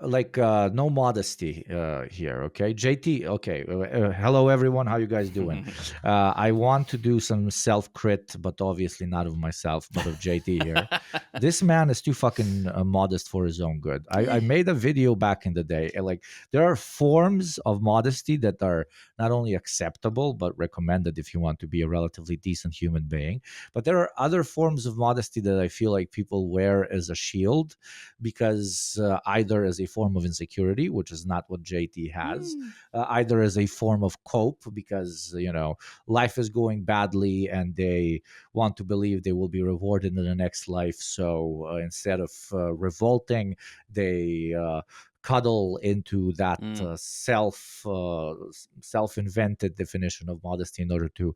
no modesty here, okay? JT, okay. Hello, everyone. How you guys doing? I want to do some self-crit, but obviously not of myself, but of JT here. This man is too fucking modest for his own good. I made a video back in the day. Like, there are forms of modesty that are not only acceptable, but recommended if you want to be a relatively decent human being. But there are other forms of modesty that I feel like people wear as a shield, because either as a form of insecurity, which is not what JT has, either as a form of cope, because life is going badly and they want to believe they will be rewarded in the next life. So instead of revolting, they cuddle into that self-invented definition of modesty in order to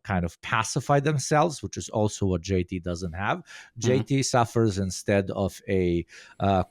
kind of pacify themselves, which is also what JT doesn't have. JT suffers instead of a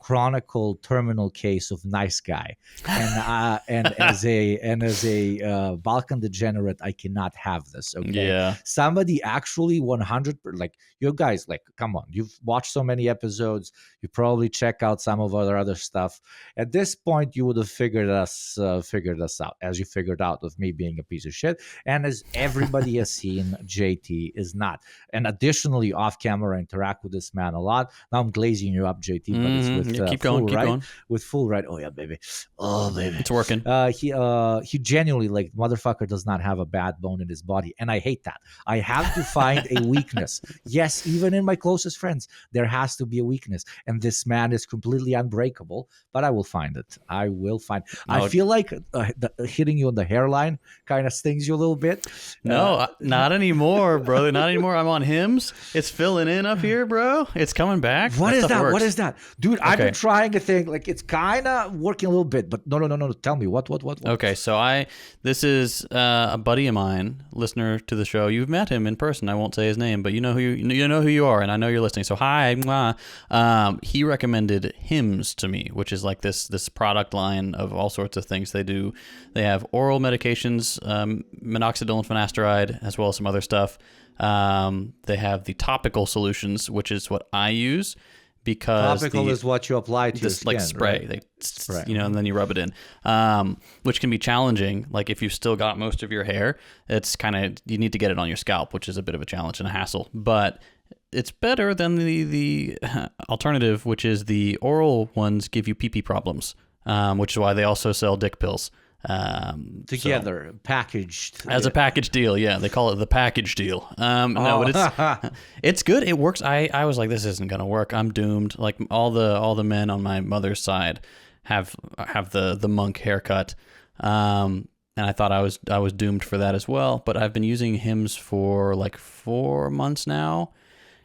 chronicle terminal case of nice guy, and as a Balkan degenerate, I cannot have this. Okay, Yeah. Somebody actually 100, like, you guys, like, come on, you've watched so many episodes, you probably check out some of our other stuff. At this point, you would have figured us out, as you figured out of me being a piece of shit, and as everybody has seen, JT is not. And additionally, off camera, I interact with this man a lot. Now I'm glazing you up, JT, but it's with keep going. With full right. Oh yeah, baby. Oh baby, it's working. He genuinely, like, motherfucker does not have a bad bone in his body, and I hate that. I have to find a weakness. Yes, even in my closest friends, there has to be a weakness, and this man is completely unbreakable. But I will find it. I will find. I feel like hitting you on the hairline kind of stings you a little bit. No, not anymore, brother. Not anymore. I'm on Hims. It's filling in up here, bro. It's coming back. What is that? What is that? Dude, I've been trying a thing. Like, it's kind of working a little bit, but no. Tell me, what? Okay, so this is a buddy of mine, listener to the show. You've met him in person. I won't say his name, but you know who you are, and I know you're listening. So hi. He recommended Hims to me, which is like this product line of all sorts of things they do. They have oral medications, minoxidil and finasteride, as well as some other stuff. They have the topical solutions, which is what I use, because topical is what you apply to your skin, like spray, right? Spray. And then you rub it in, which can be challenging. Like, if you've still got most of your hair, it's kind of, you need to get it on your scalp, which is a bit of a challenge and a hassle. But it's better than the alternative, which is the oral ones give you pee-pee problems, which is why they also sell dick pills. Together, packaged as a package deal. Yeah, they call it the package deal. No, but it's good. It works. I was like, this isn't gonna work. I'm doomed. Like, all the men on my mother's side have the monk haircut, and I thought I was doomed for that as well. But I've been using Hims for like 4 months now,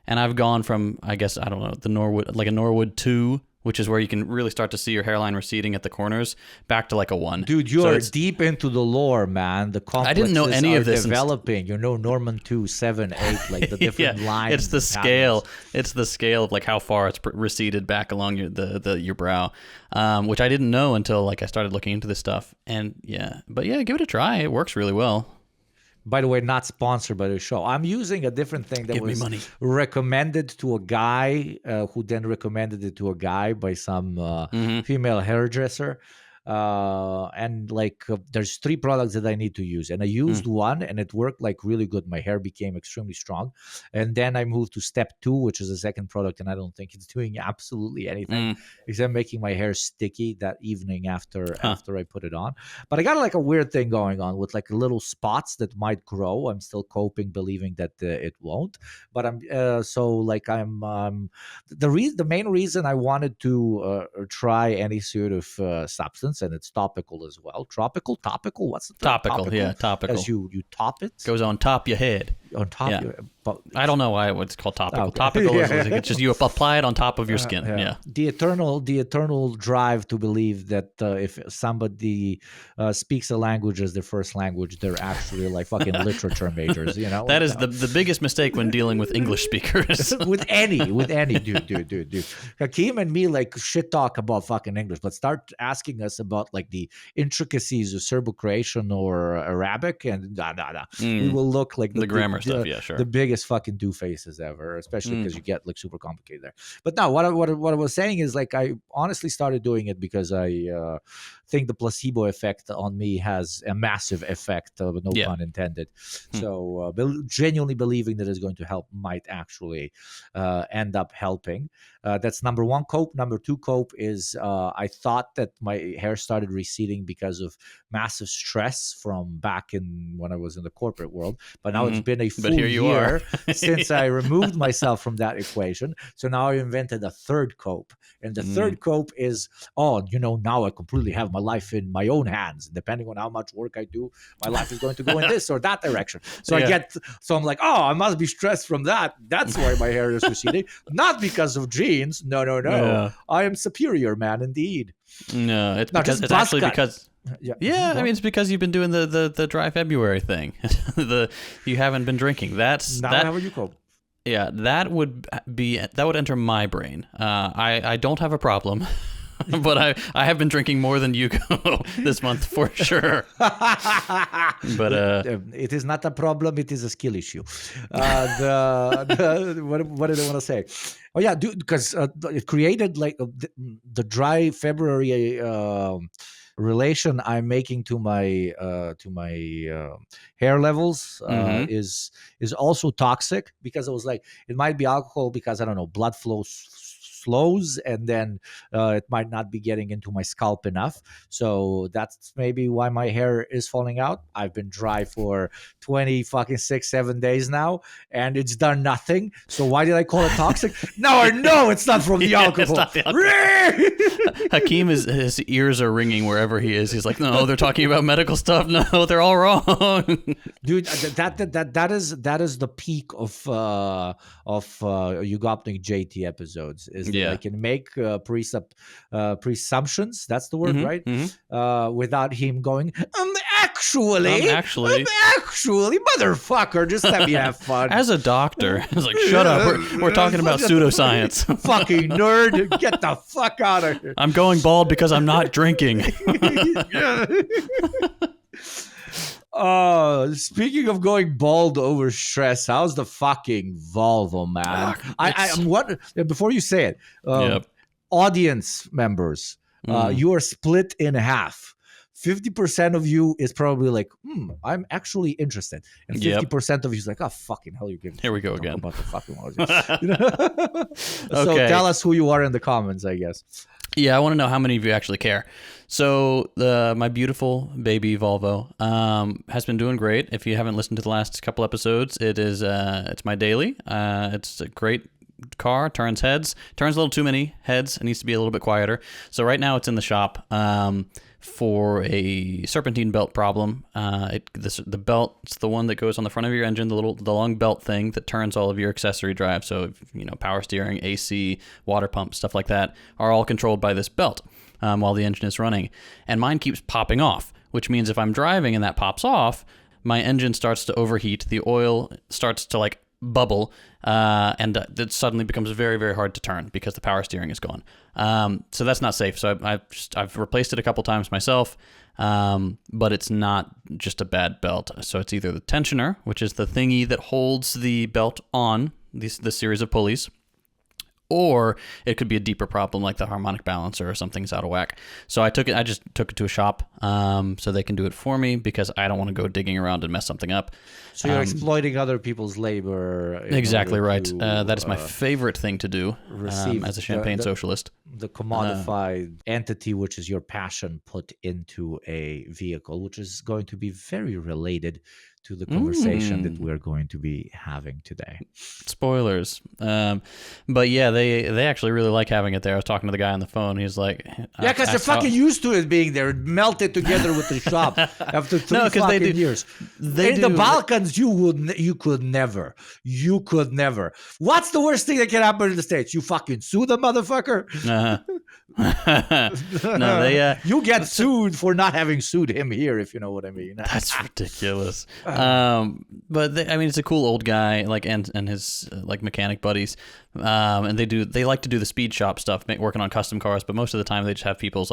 and I've gone from, I guess, I don't know, the Norwood, like a Norwood 2, which is where you can really start to see your hairline receding at the corners, back to like a 1. Dude, you're deep into the lore, man. The complexes I didn't know any of this developing. Norman 2, 7, 8, like the different lines. It's the scale. It's the scale of like how far it's receded back along your brow, which I didn't know until like I started looking into this stuff. And give it a try. It works really well. By the way, not sponsored by the show. I'm using a different thing that was recommended to a guy who then recommended it to a guy by some female hairdresser. And there's 3 products that I need to use, and I used one and it worked like really good. My hair became extremely strong, and then I moved to step 2, which is the second product, and I don't think it's doing absolutely anything except making my hair sticky that evening after I put it on. But I got like a weird thing going on with like little spots that might grow. I'm still coping, believing that it won't, but I'm the main reason I wanted to try any sort of substance, and it's topical as well. Topical? What's the term? Topical, yeah, topical. As you top it? Goes on top your head. On top of your... I don't know why it's called topical. Okay. Topical is it's just you apply it on top of your skin. Yeah. The eternal drive to believe that if somebody speaks a language as their first language, they're actually like fucking literature majors. That is the biggest mistake when dealing with English speakers. with any dude. Hakeem and me like shit talk about fucking English, but start asking us about like the intricacies of Serbo-Croatian or Arabic, and we will look like the grammar stuff. Yeah, sure. the biggest fucking doofaces ever, especially because you get like super complicated there. But now, what I was saying is like I honestly started doing it because I think the placebo effect on me has a massive effect, no pun intended. So genuinely believing that it's going to help might actually end up helping. That's number one cope. Number two cope is I thought that my hair started receding because of massive stress from back in when I was in the corporate world. But now it's been a full year since I removed myself from that equation. So now I invented a third cope. And the third cope is, now I completely have my life in my own hands. Depending on how much work I do, my life is going to go in this or that direction. So I'm like, I must be stressed from that. That's why my hair is receding. Not because of genes. No. Yeah. I am superior, man, indeed. No, it's actually because... Yeah, I mean, it's because you've been doing the dry February thing. You haven't been drinking. How would you cope? Yeah, that would enter my brain. I don't have a problem, but I have been drinking more than you go this month for sure. But it is not a problem; it is a skill issue. What did I want to say? Oh yeah, because it created like the dry February relation I'm making to my hair levels is also toxic, because it was like it might be alcohol because I don't know, blood flow slows, and then it might not be getting into my scalp enough. So that's maybe why my hair is falling out. I've been dry for 7 days now, and it's done nothing. So why did I call it toxic? Now I know it's not from the alcohol. It's not the alcohol. Hakeem, his ears are ringing wherever he is. He's like, no, they're talking about medical stuff. No, they're all wrong. Dude, that is the peak of Yugopnik JT episodes. Is I can make presumptions. That's the word, right? Without him going, actually, motherfucker, just let me have fun. As a doctor, it's like, shut up. We're talking about pseudoscience. Fucking nerd, get the fuck out of here. I'm going bald because I'm not drinking. Speaking of going bald over stress, how's the fucking Volvo, man? Before you say it, audience members, you are split in half. 50% of you is probably like, I'm actually interested. And 50% of you is like, oh, fucking hell, you're giving. Here we go again. About the fucking So tell us who you are in the comments, I guess. Yeah, I want to know how many of you actually care. So my beautiful baby Volvo has been doing great. If you haven't listened to the last couple episodes, it's my daily. It's a great car, turns a little too many heads. It needs to be a little bit quieter. So right now it's in the shop for a serpentine belt problem. The belt, it's the one that goes on the front of your engine, the long belt thing that turns all of your accessory drives. So power steering, AC, water pump, stuff like that are all controlled by this belt while the engine is running. And mine keeps popping off, which means if I'm driving and that pops off, my engine starts to overheat. The oil starts to bubble, and it suddenly becomes very, very hard to turn because the power steering is gone. So that's not safe. So I've replaced it a couple times myself, but it's not just a bad belt. So it's either the tensioner, which is the thingy that holds the belt on this series of pulleys, or it could be a deeper problem like the harmonic balancer or something's out of whack. So I just took it to a shop so they can do it for me, because I don't want to go digging around and mess something up. So you're exploiting other people's labor. Exactly right. That is my favorite thing to do as a champagne socialist. The commodified entity, which is your passion, put into a vehicle, which is going to be very related to the conversation that we're going to be having today. Spoilers. But yeah, they actually really like having it there. I was talking to the guy on the phone. He's like... Yeah, because they're fucking used to it being there. It melted together with the shop after three fucking years. In the Balkans, you could never. You could never. What's the worst thing that can happen in the States? You fucking sue the motherfucker? No, they... you get sued for not having sued him here, if you know what I mean. That's ridiculous. But it's a cool old guy, and his mechanic buddies, and they like to do the speed shop stuff, working on custom cars. But most of the time, they just have people's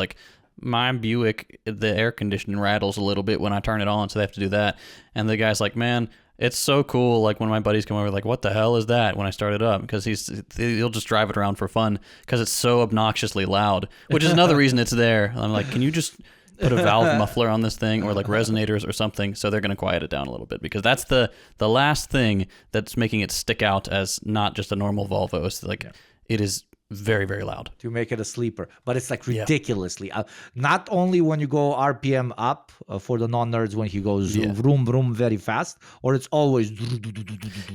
my Buick, the air conditioning rattles a little bit when I turn it on, so they have to do that. And the guy's like, man, It's so cool. Like when my buddies come over, like, what the hell is that? When I start it up, because he'll just drive it around for fun because it's so obnoxiously loud, which is another reason it's there. I'm like, can you just put a valve muffler on this thing or like resonators or something? So they're going to quiet it down a little bit because that's the last thing that's making it stick out as not just a normal Volvo. It's like it is very, very loud. To make it a sleeper, but it's like ridiculously. Not only when you go RPM up for the non-nerds when he goes vroom vroom very fast, or it's always.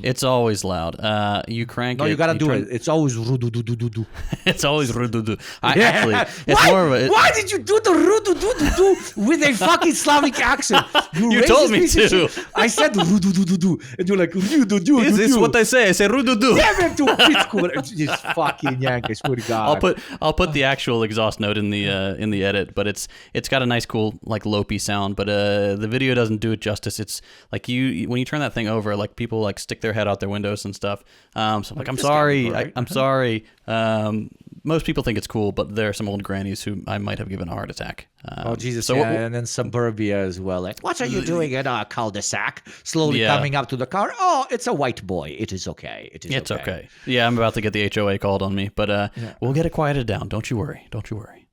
It's always loud. You crank. No, it, you gotta do turn... it. It's always. It's always Actually, it's more of a. Why did you do the with a fucking Slavic accent? You told me to. I said and you're like Is this what I say? I say rududu. This fucking yank. I swear to God. I'll put the actual exhaust note in the edit, but it's got a nice cool like lopey sound, but the video doesn't do it justice. It's like when you turn that thing over, like people like stick their head out their windows and stuff. So like I'm sorry, I'm sorry. Most people think it's cool, but there are some old grannies who I might have given a heart attack. Oh Jesus! So and then suburbia as well. Like, what are you doing in a cul-de-sac? Slowly coming up to the car. Oh, it's a white boy. It is okay. It's okay. Yeah, I'm about to get the HOA called on me, but we'll get it quieted down. Don't you worry. Don't you worry.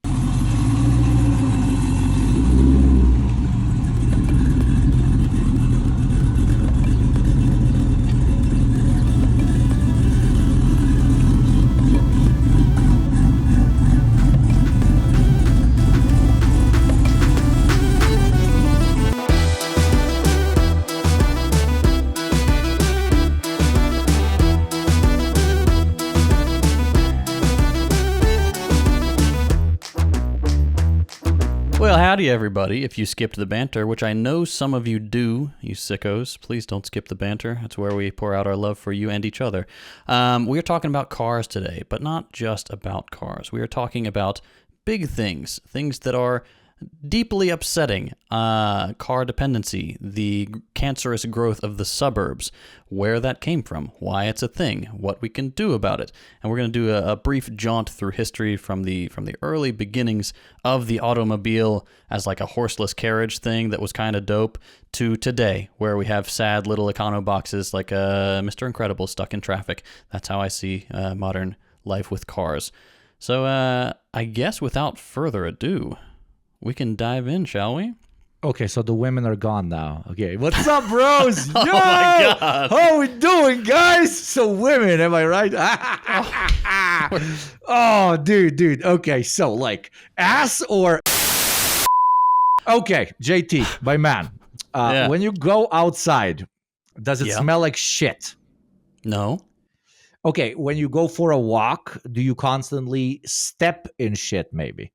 Well, howdy, everybody. If you skipped the banter, which I know some of you do, you sickos, please don't skip the banter. That's where we pour out our love for you and each other. We are talking about cars today, but not just about cars. We are talking about big things that are deeply upsetting. Car dependency, the cancerous growth of the suburbs, where that came from, why it's a thing, what we can do about it. And we're going to do a brief jaunt through history from the early beginnings of the automobile as like a horseless carriage thing that was kind of dope to today, where we have sad little econo boxes like Mr. Incredible stuck in traffic. That's how I see modern life with cars. So I guess without further ado, we can dive in, shall we? Okay, so the women are gone now. Okay, what's up, bros? Oh my God. How we doing, guys? So women, am I right? Oh, dude. Okay, so like ass or... Okay, JT, my man. When you go outside, does it smell like shit? No. Okay, when you go for a walk, do you constantly step in shit maybe?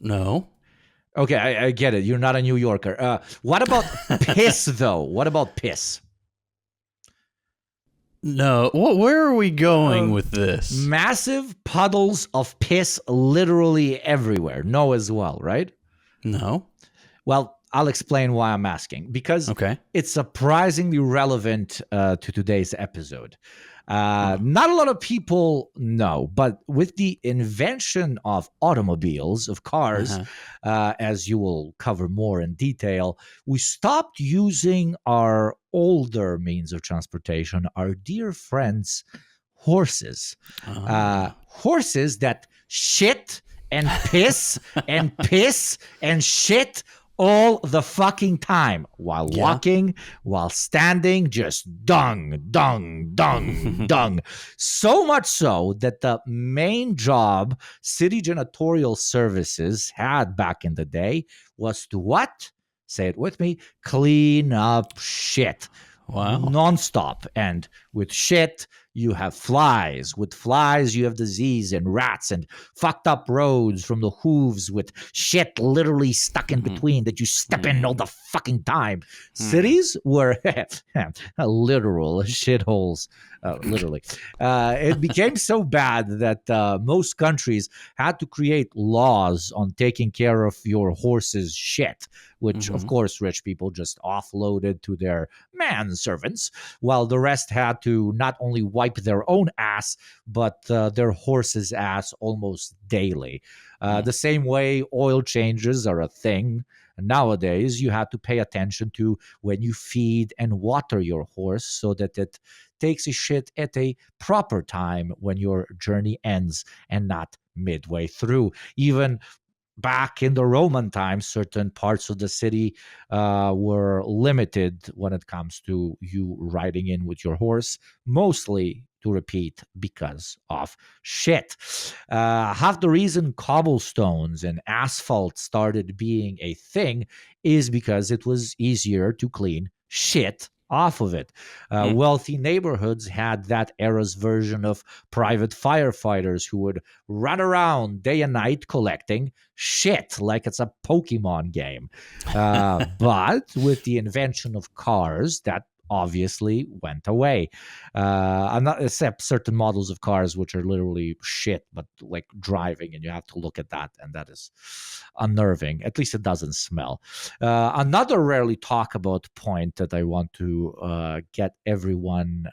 No. Okay, I get it. You're not a New Yorker. What about piss, though? What about piss? No. Where are we going with this? Massive puddles of piss literally everywhere. No as well, right? No. Well, I'll explain why I'm asking. Because it's surprisingly relevant to today's episode. Not a lot of people know, but with the invention of automobiles, of cars, as you will cover more in detail, we stopped using our older means of transportation, our dear friends, horses. Horses that shit and piss and piss and shit all the fucking time while walking, while standing, just dung. So much so that the main job city janitorial services had back in the day was to what? Say it with me. Clean up shit. Wow. Nonstop. And with shit, you have flies. With flies, you have disease and rats and fucked up roads from the hooves with shit literally stuck in between that you step in all the fucking time. Cities were literal shitholes. Literally. It became so bad that most countries had to create laws on taking care of your horse's shit, which, of course, rich people just offloaded to their manservants, while the rest had to not only wipe wipe their own ass, but their horse's ass almost daily. The same way oil changes are a thing. Nowadays, you have to pay attention to when you feed and water your horse so that it takes a shit at a proper time when your journey ends and not midway through. Even back in the Roman times, certain parts of the city were limited when it comes to you riding in with your horse, mostly to repeat because of shit. Half the reason cobblestones and asphalt started being a thing is because it was easier to clean shit off of it. Wealthy neighborhoods had that era's version of private firefighters who would run around day and night collecting shit like it's a Pokemon game. But with the invention of cars, that obviously went away. Not except certain models of cars which are literally shit, but like driving, and you have to look at that, and that is unnerving. At least it doesn't smell. Another rarely talk about point that I want to get everyone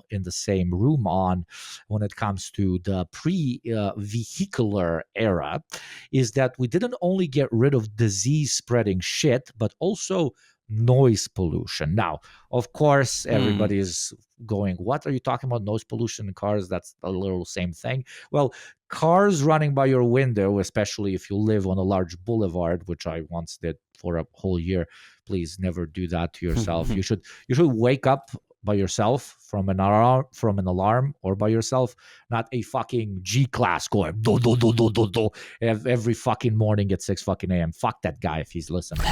in the same room on when it comes to the pre-vehicular era is that we didn't only get rid of disease spreading shit, but also noise pollution. Now, of course, everybody is going, what are you talking about? Noise pollution in cars? That's a little same thing. Well, cars running by your window, especially if you live on a large boulevard, which I once did for a whole year. Please never do that to yourself. You should wake up by yourself from an alarm or by yourself, not a fucking G class going do do do do do do every fucking morning at 6 fucking a.m. Fuck that guy if he's listening.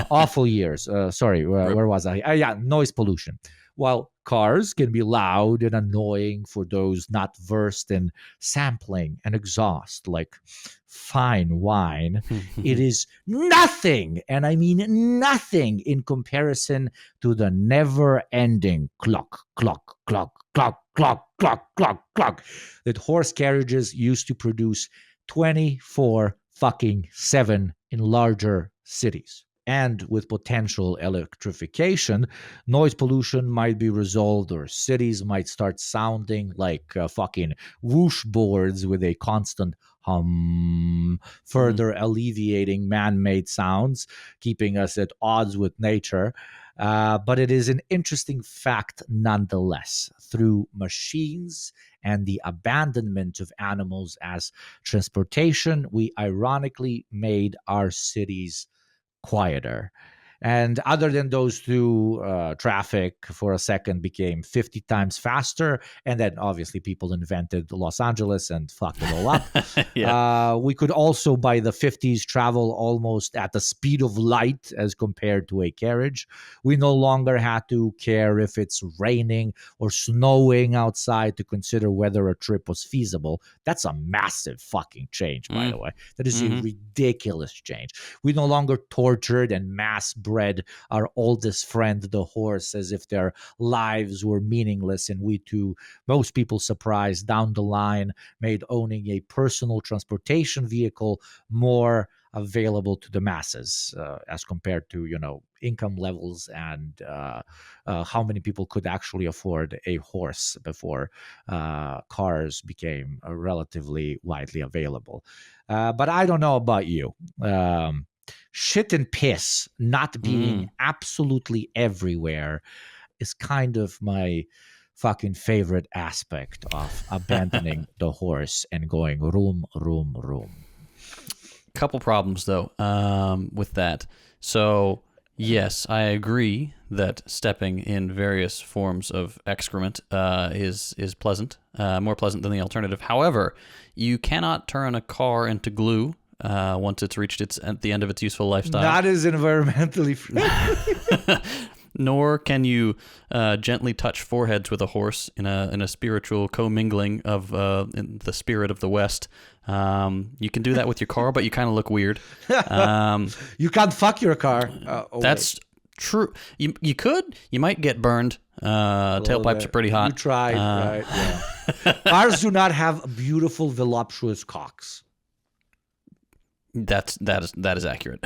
Awful years. Sorry, where was I? Yeah, noise pollution. While cars can be loud and annoying for those not versed in sampling and exhaust, like fine wine, it is nothing, and I mean nothing, in comparison to the never-ending clock, clock, clock, clock, clock, clock, clock, clock that horse carriages used to produce 24 fucking 7 in larger cities. And with potential electrification, noise pollution might be resolved, or cities might start sounding like fucking whoosh boards with a constant hum, further alleviating man-made sounds, keeping us at odds with nature. But it is an interesting fact nonetheless. Through machines and the abandonment of animals as transportation, we ironically made our cities quieter. And other than those two, traffic for a second became 50 times faster. And then obviously people invented Los Angeles and fucked it all up. We could also, by the 50s, travel almost at the speed of light as compared to a carriage. We no longer had to care if it's raining or snowing outside to consider whether a trip was feasible. That's a massive fucking change, by the way. That is a ridiculous change. We no longer tortured and mass bred our oldest friend, the horse, as if their lives were meaningless, and we, to most people's surprise, down the line made owning a personal transportation vehicle more available to the masses, as compared to, income levels and how many people could actually afford a horse before cars became relatively widely available. But I don't know about you. Shit and piss not being absolutely everywhere is kind of my fucking favorite aspect of abandoning the horse and going room, room, room. Couple problems though with that. So yes, I agree that stepping in various forms of excrement is pleasant, more pleasant than the alternative. However, you cannot turn a car into glue once it's reached at the end of its useful lifestyle. That is environmentally friendly. Nor can you gently touch foreheads with a horse in a spiritual commingling of in the spirit of the West. You can do that with your car, but you kind of look weird. You can't fuck your car. That's true. You could. You might get burned. Tailpipes are pretty hot. You tried, right? Yeah. Cars do not have beautiful, voluptuous cocks. That is accurate.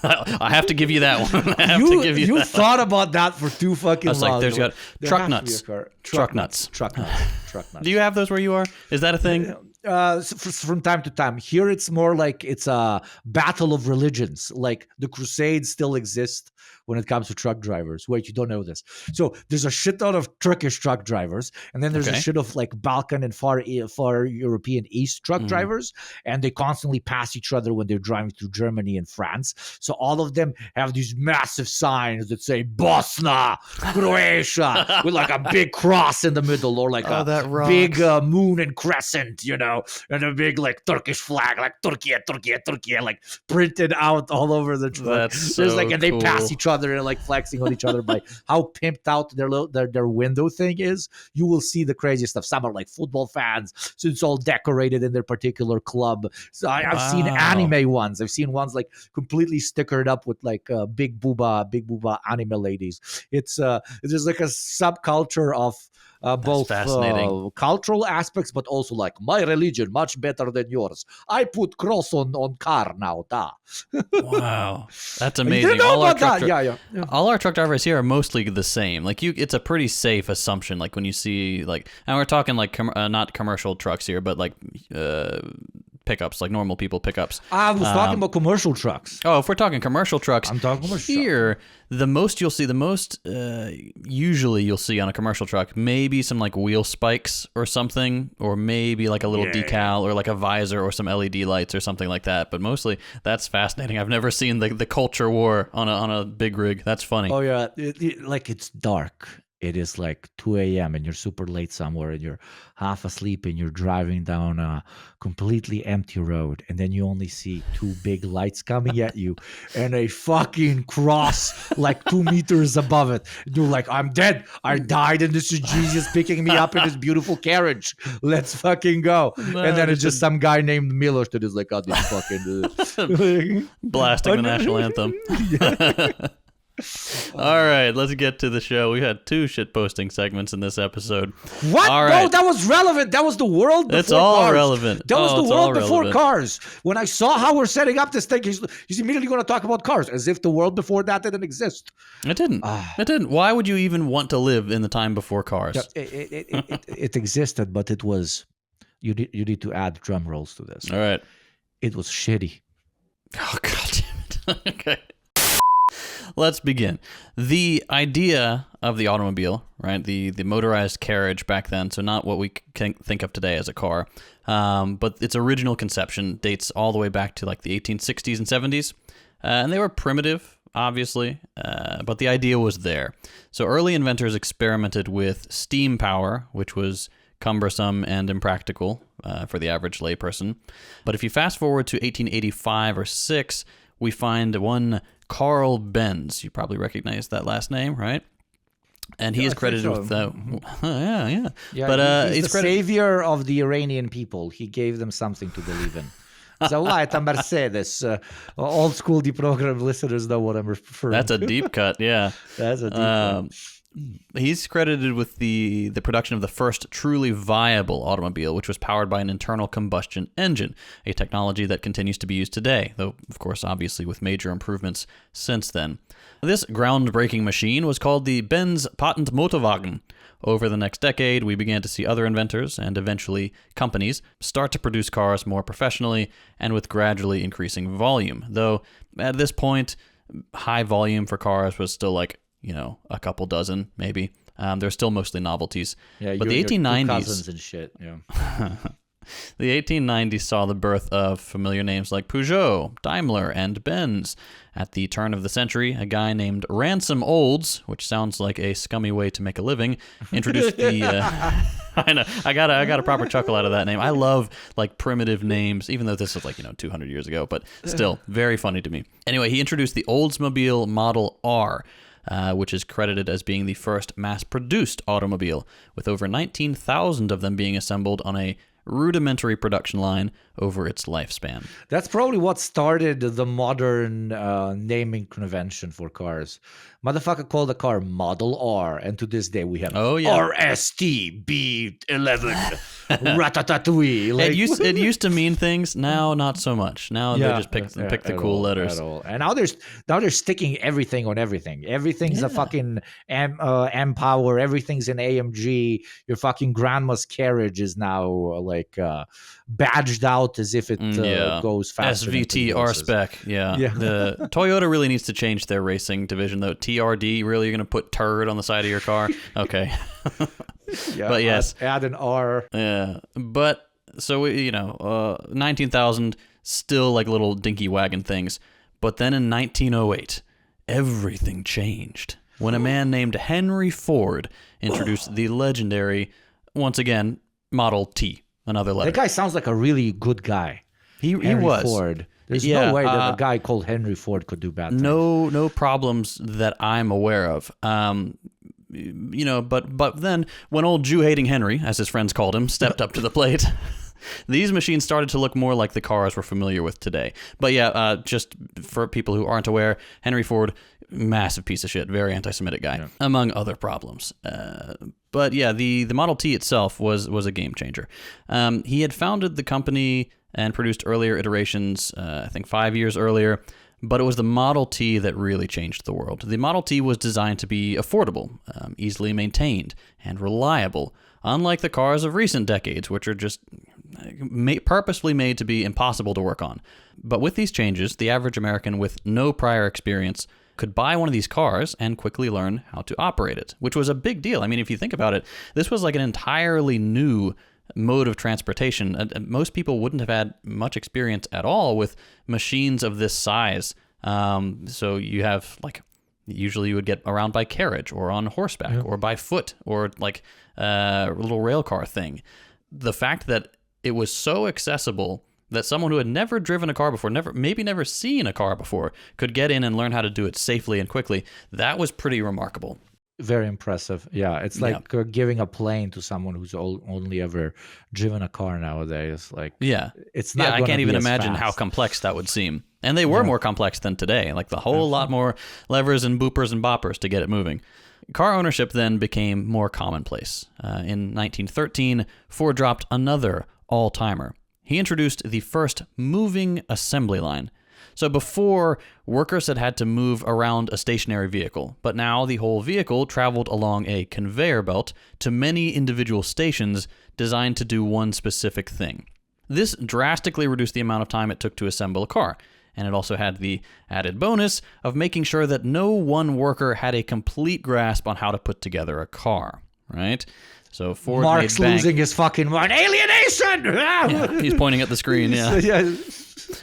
I have to give you that one. I have to give you you that thought about that for too fucking I was long. like, there's got There truck has to be nuts. a car. Truck nuts. Truck nuts. Truck nuts. Do you have those where you are? Is that a thing? From time to time. Here it's more like it's a battle of religions. Like the Crusades still exist when it comes to truck drivers. Wait, you don't know this. So there's a shit ton of Turkish truck drivers, and then there's a shit of like Balkan and far European East truck drivers, and they constantly pass each other when they're driving through Germany and France. So all of them have these massive signs that say Bosnia, Croatia, with like a big cross in the middle, or like a big moon and crescent, you know, and a big like Turkish flag, like Turkey, like printed out all over the truck. That's so and they cool. pass each other and like flexing on each other by how pimped out their window thing is. You will see the craziest stuff. Some are like football fans, so it's all decorated in their particular club. So I've seen anime ones. I've seen ones like completely stickered up with like big booba anime ladies. It's there's like a subculture of both cultural aspects, but also like my religion much better than yours. I put cross on car now. Da. Wow, that's amazing. You know about that? Yeah. All our truck drivers here are mostly the same. Like it's a pretty safe assumption. Like when you see like, and we're talking like not commercial trucks here, but like pickups, like normal people pickups. I was talking about commercial trucks. Oh, if we're talking commercial trucks, I'm talking commercial here. The most usually you'll see on a commercial truck, maybe some like wheel spikes or something, or maybe like a little decal or like a visor or some LED lights or something like that. But mostly that's fascinating. I've never seen the culture war on a big rig. That's funny. Oh yeah, like it's dark. It is like 2 a.m. and you're super late somewhere and you're half asleep and you're driving down a completely empty road, and then you only see two big lights coming at you and a fucking cross like 2 meters above it. You're like, I'm dead. I died, and this is Jesus picking me up in his beautiful carriage. Let's fucking go. No, and then it's just some guy named Milos that is like, oh, this fucking blasting the national anthem. All right, let's get to the show. We had 2 shitposting segments in this episode. What? All No, right. that was relevant. That was the world before It's all cars. relevant. That was the it's world all before relevant. cars. When I saw how we're setting up this thing, he's immediately going to talk about cars, as if the world before that didn't exist. It didn't. It didn't. Why would you even want to live in the time before cars? It existed, but it was... You need to add drum rolls to this. All right. It was shitty. Oh, God damn it. Okay. Let's begin. The idea of the automobile, right? The motorized carriage back then, so not what we can think of today as a car, but its original conception dates all the way back to like the 1860s and 70s. And they were primitive, obviously, but the idea was there. So early inventors experimented with steam power, which was cumbersome and impractical for the average layperson. But if you fast forward to 1885 or 6, we find one Carl Benz. You probably recognize that last name, right? And he is credited with yeah. But he's the savior of the Iranian people. He gave them something to believe in. So like a Mercedes. Old school Deprogram listeners know what I'm referring to. That's a deep cut, yeah. That's a deep cut. He's credited with the production of the first truly viable automobile, which was powered by an internal combustion engine, a technology that continues to be used today, though, of course, obviously with major improvements since then. This groundbreaking machine was called the Benz Patent Motorwagen. Over the next decade, we began to see other inventors and eventually companies start to produce cars more professionally and with gradually increasing volume, though at this point, high volume for cars was still like, a couple dozen, maybe. They're still mostly novelties. Yeah, but the 1890s... cousins and shit, yeah. The 1890s saw the birth of familiar names like Peugeot, Daimler, and Benz. At the turn of the century, a guy named Ransom Olds, which sounds like a scummy way to make a living, introduced the... I know, I got a proper chuckle out of that name. I love like primitive names, even though this was like 200 years ago, but still very funny to me. Anyway, he introduced the Oldsmobile Model R, which is credited as being the first mass-produced automobile, with over 19,000 of them being assembled on a rudimentary production line over its lifespan. That's probably what started the modern naming convention for cars. Motherfucker called the car Model R, and to this day we have RST B11 Ratatatouille. Like, it used to mean things. Now, not so much. Now they just pick the cool letters. And now they're sticking everything on everything. Everything's a fucking M Power. Everything's an AMG. Your fucking grandma's carriage is now badged out as if it goes faster. SVT R spec. Yeah. The Toyota really needs to change their racing division though. TRD. Really, you're gonna put turd on the side of your car? Okay. But yes, add an R. Yeah, but so 19,000 still like little dinky wagon things. But then in 1908, everything changed when a man named Henry Ford introduced the legendary, once again, Model T. Another letter. That guy sounds like a really good guy. He was Ford. There's no way that a guy called Henry Ford could do bad things. No problems that I'm aware of. But then when old Jew-hating Henry, as his friends called him, stepped up to the plate, these machines started to look more like the cars we're familiar with today. But just for people who aren't aware, Henry Ford, massive piece of shit, very anti-Semitic guy, among other problems. But the Model T itself was a game changer. He had founded the company and produced earlier iterations, I think 5 years earlier, but it was the Model T that really changed the world. The Model T was designed to be affordable, easily maintained, and reliable, unlike the cars of recent decades, which are just purposefully made to be impossible to work on. But with these changes, the average American with no prior experience could buy one of these cars and quickly learn how to operate it, which was a big deal. I mean, if you think about it, this was like an entirely new mode of transportation. Most people wouldn't have had much experience at all with machines of this size. So you have usually you would get around by carriage or on horseback or by foot or like a little rail car thing. The fact that it was so accessible that someone who had never driven a car before, never seen a car before, could get in and learn how to do it safely and quickly, that was pretty remarkable. Very impressive. Yeah, it's like giving a plane to someone who's only ever driven a car nowadays. It's not. I can't even imagine how complex that would seem. And they were more complex than today. Like the whole lot more levers and boopers and boppers to get it moving. Car ownership then became more commonplace. In 1913, Ford dropped another all-timer. He introduced the first moving assembly line. So before, workers had to move around a stationary vehicle, but now the whole vehicle traveled along a conveyor belt to many individual stations designed to do one specific thing. This drastically reduced the amount of time it took to assemble a car, and it also had the added bonus of making sure that no one worker had a complete grasp on how to put together a car, right? So Ford Mark's made bank. Losing his fucking mind. Alienation! Yeah, he's pointing at the screen, yeah.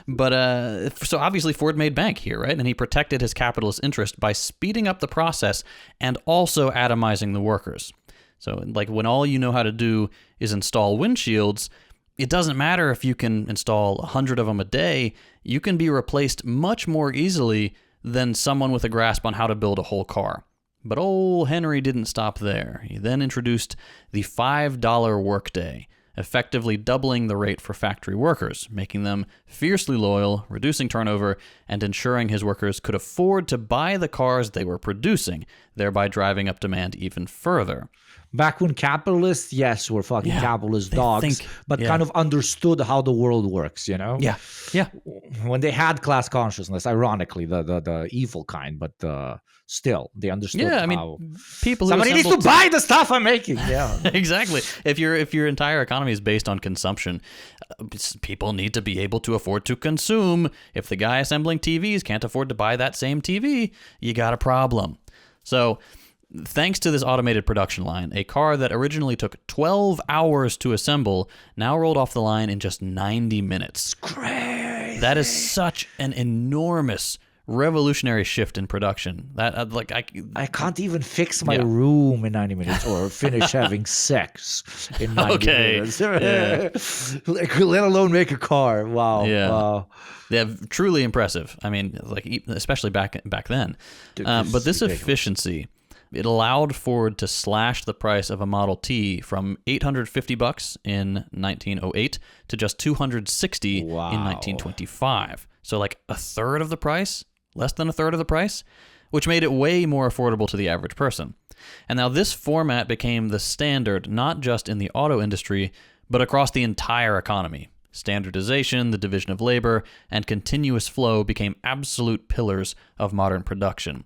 But so obviously Ford made bank here, right? And he protected his capitalist interest by speeding up the process and also atomizing the workers. So like when all you know how to do is install windshields, it doesn't matter if you can install 100 of them a day, you can be replaced much more easily than someone with a grasp on how to build a whole car. But old Henry didn't stop there. He then introduced the $5 workday, effectively doubling the rate for factory workers, making them fiercely loyal, reducing turnover, and ensuring his workers could afford to buy the cars they were producing, thereby driving up demand even further. Back when capitalists, were fucking capitalist dogs, but kind of understood how the world works, you know? Yeah. When they had class consciousness, ironically, the evil kind, but still, they understood how people somebody needs to buy the stuff I'm making. Yeah, exactly. If your entire economy is based on consumption, people need to be able to afford to consume. If the guy assembling TVs can't afford to buy that same TV, you got a problem. So, thanks to this automated production line, a car that originally took 12 hours to assemble now rolled off the line in just 90 minutes. It's crazy. That is such an enormous revolutionary shift in production. That I can't even fix my room in 90 minutes or finish having sex in 90 minutes. Let alone make a car. Wow. Yeah. Wow. Yeah, truly impressive. I mean, especially back then. But this efficiency It allowed Ford to slash the price of a Model T from $850 in 1908 to just $260 in Wow. 1925. So like a third of the price, less than a third of the price, which made it way more affordable to the average person. And now this format became the standard not just in the auto industry, but across the entire economy. Standardization, the division of labor, and continuous flow became absolute pillars of modern production.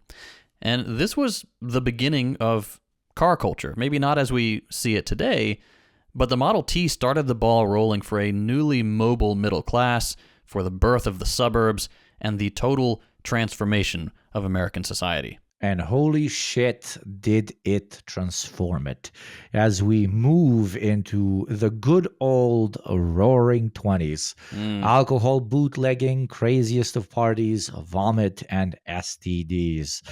And this was the beginning of car culture. Maybe not as we see it today, but the Model T started the ball rolling for a newly mobile middle class, for the birth of the suburbs, and the total transformation of American society. And holy shit, did it transform it as we move into the good old roaring 20s. Alcohol bootlegging, craziest of parties, vomit, and STDs.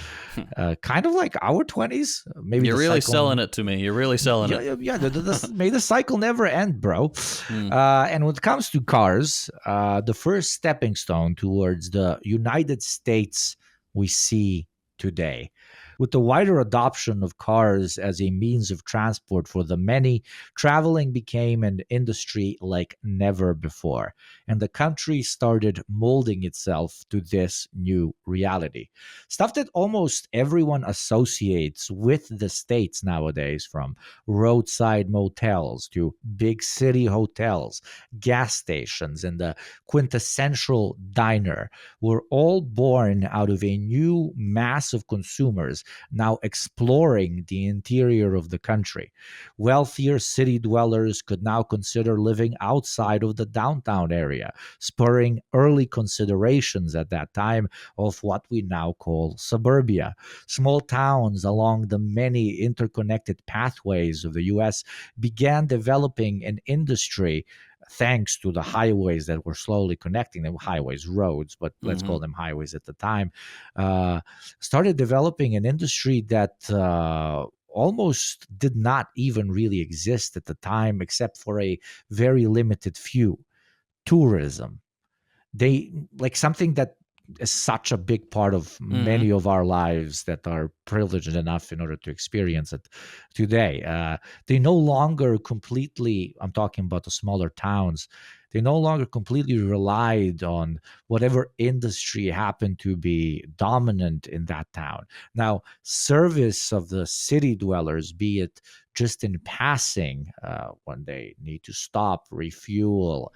Kind of like our 20s. Maybe You're the really cycle- selling it to me. You're really selling Yeah, it. may the cycle never end, bro. And when it comes to cars, the first stepping stone towards the United States we see today. With the wider adoption of cars as a means of transport for the many, traveling became an industry like never before, and the country started molding itself to this new reality. Stuff that almost everyone associates with the States nowadays, from roadside motels to big city hotels, gas stations, and the quintessential diner, were all born out of a new mass of consumers now exploring the interior of the country. Wealthier city dwellers could now consider living outside of the downtown area, spurring early considerations at that time of what we now call suburbia. Small towns along the many interconnected pathways of the U.S. began developing an industry thanks to the highways that were slowly connecting them, roads, but let's call them highways at the time, started developing an industry that almost did not even really exist at the time, except for a very limited few. Tourism. They like something that is such a big part of many of our lives that are privileged enough in order to experience it today. They no longer completely, I'm talking about the smaller towns, they no longer completely relied on whatever industry happened to be dominant in that town. Now, service of the city dwellers, be it just in passing when they need to stop, refuel,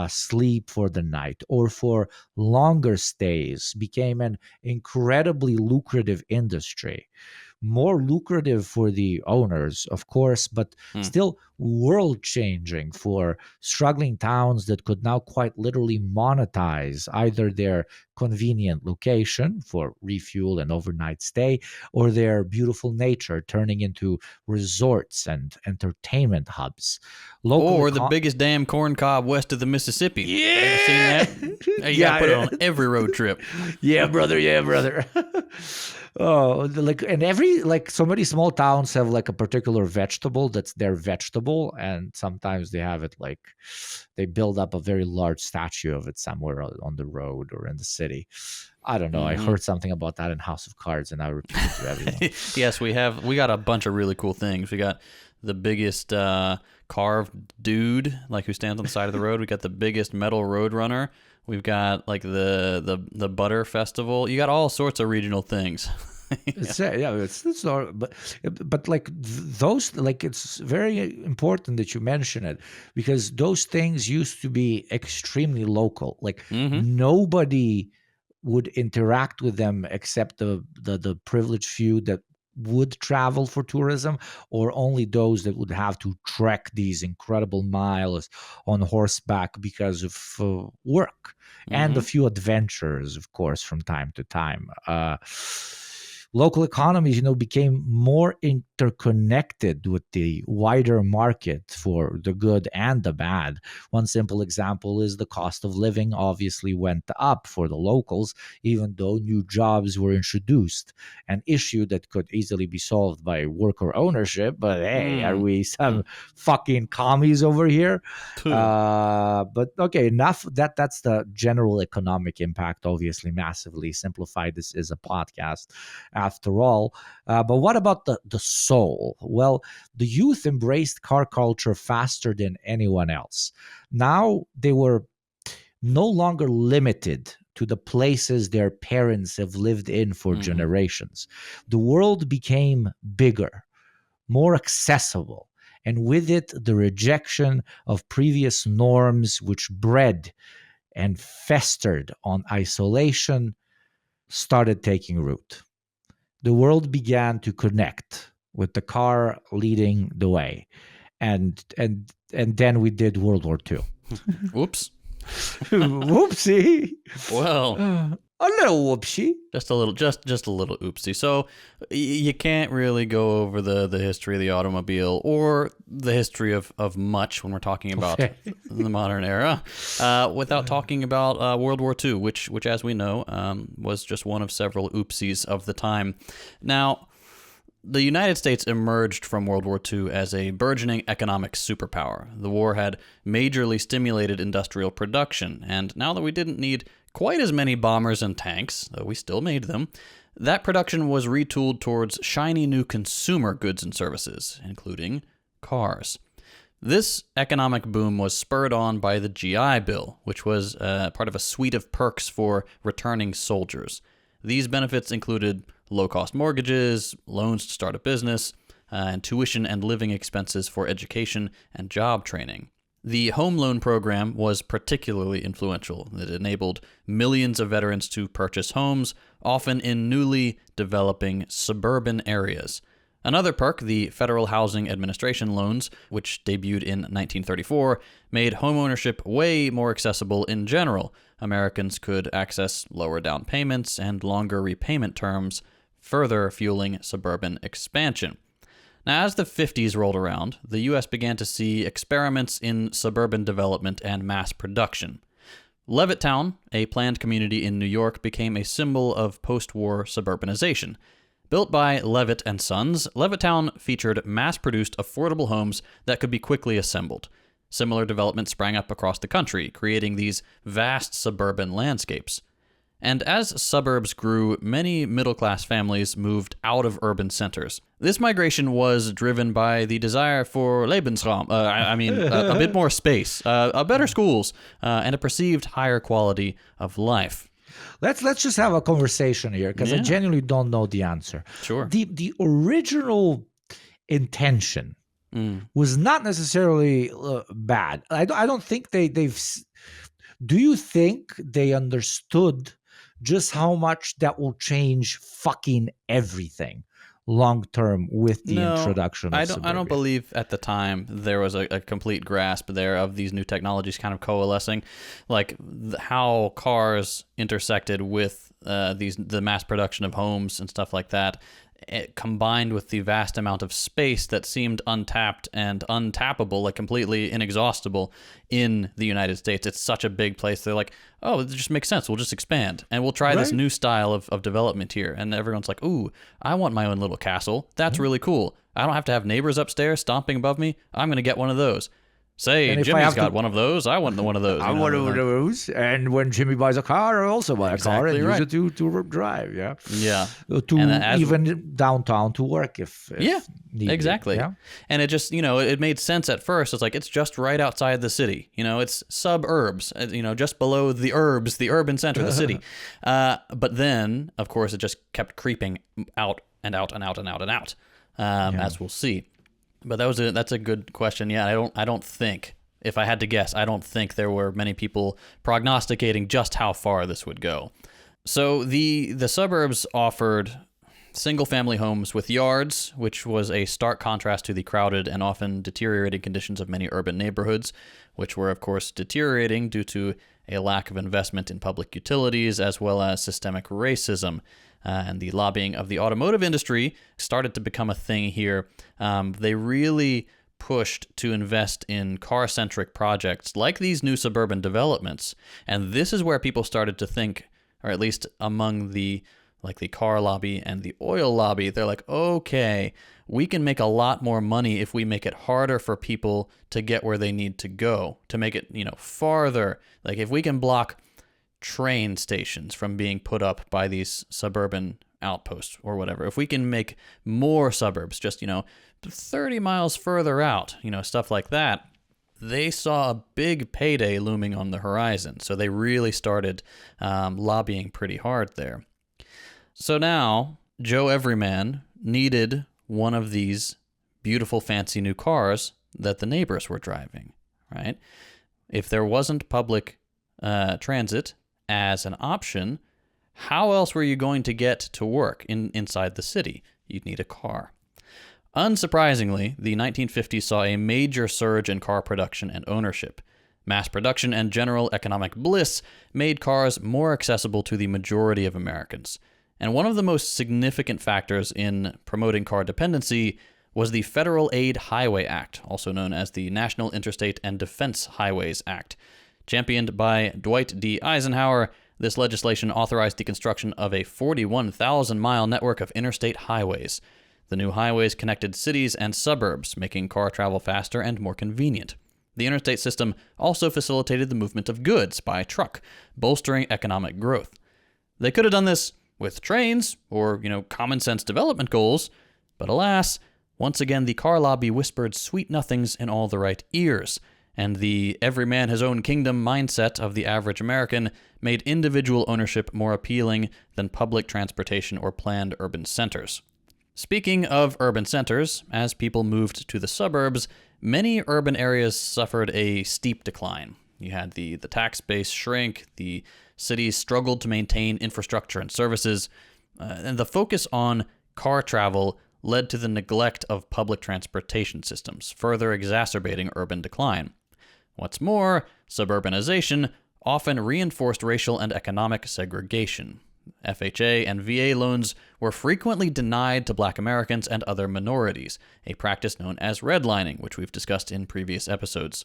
sleep for the night, or for longer stays, became an incredibly lucrative industry. More lucrative for the owners, of course, but still world changing for struggling towns that could now quite literally monetize either their convenient location for refuel and overnight stay, or their beautiful nature, turning into resorts and entertainment hubs. Or the biggest damn corn cob west of the Mississippi. Yeah. Ever seen that? You gotta put it on every road trip. Yeah, brother. Oh, and so many small towns have like a particular vegetable that's their vegetable, and sometimes they have it like they build up a very large statue of it somewhere on the road or in the city. I don't know. I heard something about that in House of Cards, and I repeat it to everyone. Yes, we got a bunch of really cool things. We got the biggest carved dude, like who stands on the side of the road. We got the biggest metal road runner. We've got like the butter festival. You got all sorts of regional things. It's all, but like those, like it's very important that you mention it, because those things used to be extremely local. Like nobody would interact with them except the privileged few that would travel for tourism, or only those that would have to trek these incredible miles on horseback because of work, and a few adventures, of course, from time to time. Local economies, became more interconnected with the wider market for the good and the bad. One simple example is the cost of living obviously went up for the locals, even though new jobs were introduced, an issue that could easily be solved by worker ownership. But hey, are we some fucking commies over here? But okay, enough. That's the general economic impact, obviously massively simplified. This is a podcast after all. But what about the soul? Well, the youth embraced car culture faster than anyone else. Now they were no longer limited to the places their parents have lived in for generations. The world became bigger, more accessible, and with it, the rejection of previous norms which bred and festered on isolation started taking root. The world began to connect with the car leading the way. And then we did World War II. Whoops. Whoopsie. Well, A little whoopsie. just a little oopsie. So you can't really go over the history of the automobile or the history of much when we're talking about the modern era without talking about World War II, which as we know was just one of several oopsies of the time. Now, the United States emerged from World War II as a burgeoning economic superpower. The war had majorly stimulated industrial production, and now that we didn't need quite as many bombers and tanks, though we still made them, that production was retooled towards shiny new consumer goods and services, including cars. This economic boom was spurred on by the GI Bill, which was part of a suite of perks for returning soldiers. These benefits included low-cost mortgages, loans to start a business, and tuition and living expenses for education and job training. The home loan program was particularly influential. It enabled millions of veterans to purchase homes, often in newly developing suburban areas. Another perk, the Federal Housing Administration loans, which debuted in 1934, made homeownership way more accessible in general. Americans could access lower down payments and longer repayment terms, further fueling suburban expansion. Now, as the 50s rolled around, the U.S. began to see experiments in suburban development and mass production. Levittown, a planned community in New York, became a symbol of post-war suburbanization. Built by Levitt and Sons, Levittown featured mass-produced affordable homes that could be quickly assembled. Similar development sprang up across the country, creating these vast suburban landscapes. And as suburbs grew, many middle-class families moved out of urban centers. This migration was driven by the desire for Lebensraum, a bit more space, better schools, and a perceived higher quality of life. Let's just have a conversation here, because I genuinely don't know the answer. Sure. The original intention was not necessarily bad. I don't think they've. Do you think they understood just how much that will change fucking everything long term with the introduction of suburbia? I don't believe at the time there was a complete grasp there of these new technologies kind of coalescing, like how cars intersected with the mass production of homes and stuff like that. It combined with the vast amount of space that seemed untapped and untappable, like completely inexhaustible in the United States. It's such a big place. They're like, oh, it just makes sense. We'll just expand and we'll try this new style of development here. And everyone's like, ooh, I want my own little castle. That's really cool. I don't have to have neighbors upstairs stomping above me. I'm going to get one of those. Say, Jimmy's got one of those. I want one of those. I want one of those. And when Jimmy buys a car, I also buy a car and use it to drive. Yeah. Yeah. To even downtown to work if needed. Exactly. Yeah? And it just, it made sense at first. It's like, it's just right outside the city. It's suburbs, just below the urbs, the urban center of the city. But then, of course, it just kept creeping out and out and out and out and out, as we'll see. But that's a good question. Yeah, I don't think, if I had to guess, I don't think there were many people prognosticating just how far this would go. So the suburbs offered single-family homes with yards, which was a stark contrast to the crowded and often deteriorating conditions of many urban neighborhoods, which were, of course, deteriorating due to a lack of investment in public utilities as well as systemic racism. And the lobbying of the automotive industry started to become a thing here. They really pushed to invest in car-centric projects like these new suburban developments. And this is where people started to think, or at least among the car lobby and the oil lobby, they're like, okay, we can make a lot more money if we make it harder for people to get where they need to go, to make it, farther. Like if we can block train stations from being put up by these suburban outpost or whatever, if we can make more suburbs just, 30 miles further out, stuff like that, they saw a big payday looming on the horizon. So they really started lobbying pretty hard there. So now Joe Everyman needed one of these beautiful, fancy new cars that the neighbors were driving, right? If there wasn't public transit as an option, how else were you going to get to work inside the city? You'd need a car. Unsurprisingly, the 1950s saw a major surge in car production and ownership. Mass production and general economic bliss made cars more accessible to the majority of Americans. And one of the most significant factors in promoting car dependency was the Federal Aid Highway Act, also known as the National Interstate and Defense Highways Act. Championed by Dwight D. Eisenhower, this legislation authorized the construction of a 41,000-mile network of interstate highways. The new highways connected cities and suburbs, making car travel faster and more convenient. The interstate system also facilitated the movement of goods by truck, bolstering economic growth. They could have done this with trains or, common sense development goals, but alas, once again the car lobby whispered sweet nothings in all the right ears, and the every man his own kingdom mindset of the average American made individual ownership more appealing than public transportation or planned urban centers. Speaking of urban centers, as people moved to the suburbs, many urban areas suffered a steep decline. You had the tax base shrink, the cities struggled to maintain infrastructure and services, and the focus on car travel led to the neglect of public transportation systems, further exacerbating urban decline. What's more, suburbanization often reinforced racial and economic segregation. FHA and VA loans were frequently denied to Black Americans and other minorities, a practice known as redlining, which we've discussed in previous episodes.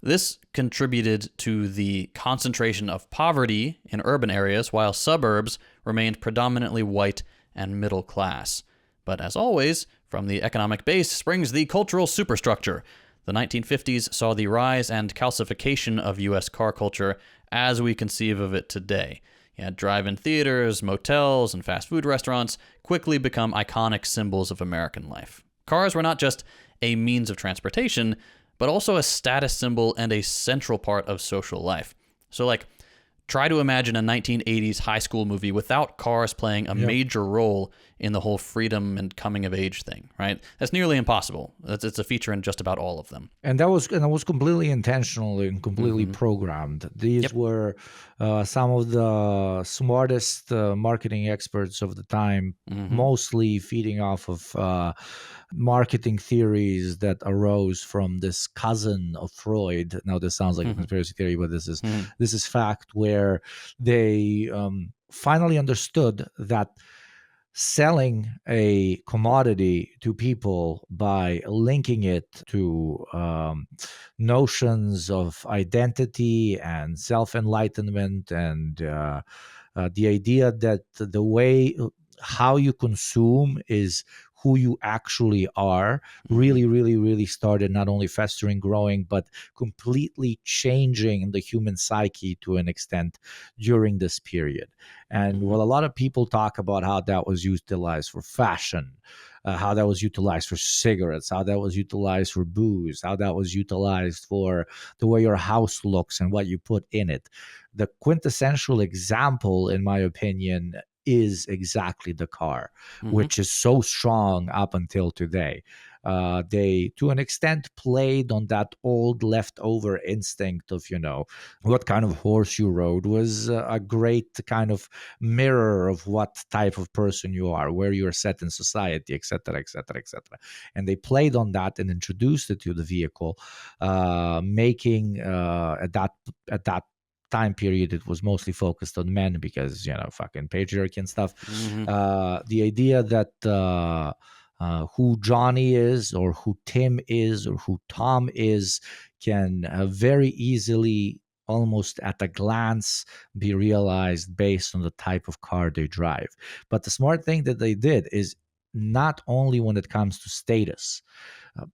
This contributed to the concentration of poverty in urban areas, while suburbs remained predominantly white and middle class. But as always, from the economic base springs the cultural superstructure. The 1950s saw the rise and calcification of U.S. car culture as we conceive of it today. You had drive-in theaters, motels, and fast food restaurants quickly become iconic symbols of American life. Cars were not just a means of transportation, but also a status symbol and a central part of social life. So, try to imagine a 1980s high school movie without cars playing a major role in the whole freedom and coming of age thing, right? That's nearly impossible. It's a feature in just about all of them. And that was completely intentional and completely programmed. These were some of the smartest marketing experts of the time, mostly feeding off of marketing theories that arose from this cousin of Freud. Now, this sounds like a conspiracy theory, but this is fact, where they finally understood that selling a commodity to people by linking it to notions of identity and self-enlightenment and the idea that the way how you consume is who you actually are really started not only festering, growing, but completely changing the human psyche to an extent during this period. And while a lot of people talk about how that was utilized for fashion, how that was utilized for cigarettes, how that was utilized for booze, how that was utilized for the way your house looks and what you put in it, the quintessential example, in my opinion, is exactly the car, which is so strong up until today. They, to an extent, played on that old leftover instinct of, what kind of horse you rode was a great kind of mirror of what type of person you are, where you're set in society, etc., etc., etc. And they played on that and introduced it to the vehicle, making at that time period, it was mostly focused on men because, fucking patriarchy and stuff. The idea that who Johnny is or who Tim is or who Tom is can very easily, almost at a glance, be realized based on the type of car they drive. But the smart thing that they did is not only when it comes to status,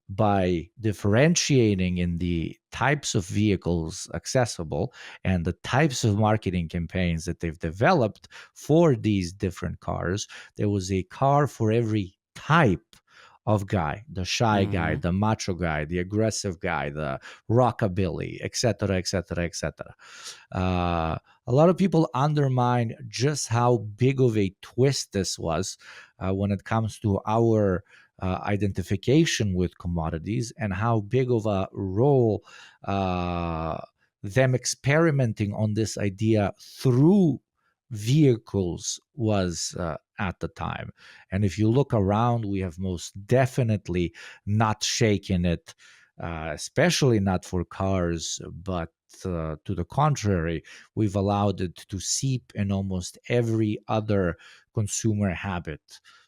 by differentiating in the types of vehicles accessible and the types of marketing campaigns that they've developed for these different cars, there was a car for every type of guy: the shy guy, Mm-hmm. the macho guy, the aggressive guy, the rockabilly, etc., etc., etc. A lot of people undermine just how big of a twist this was when it comes to our identification with commodities, and how big of a role uh, them experimenting on this idea through vehicles was at the time. And if you look around, we have most definitely not shaken it, especially not for cars, but to the contrary, we've allowed it to seep in almost every other consumer habit,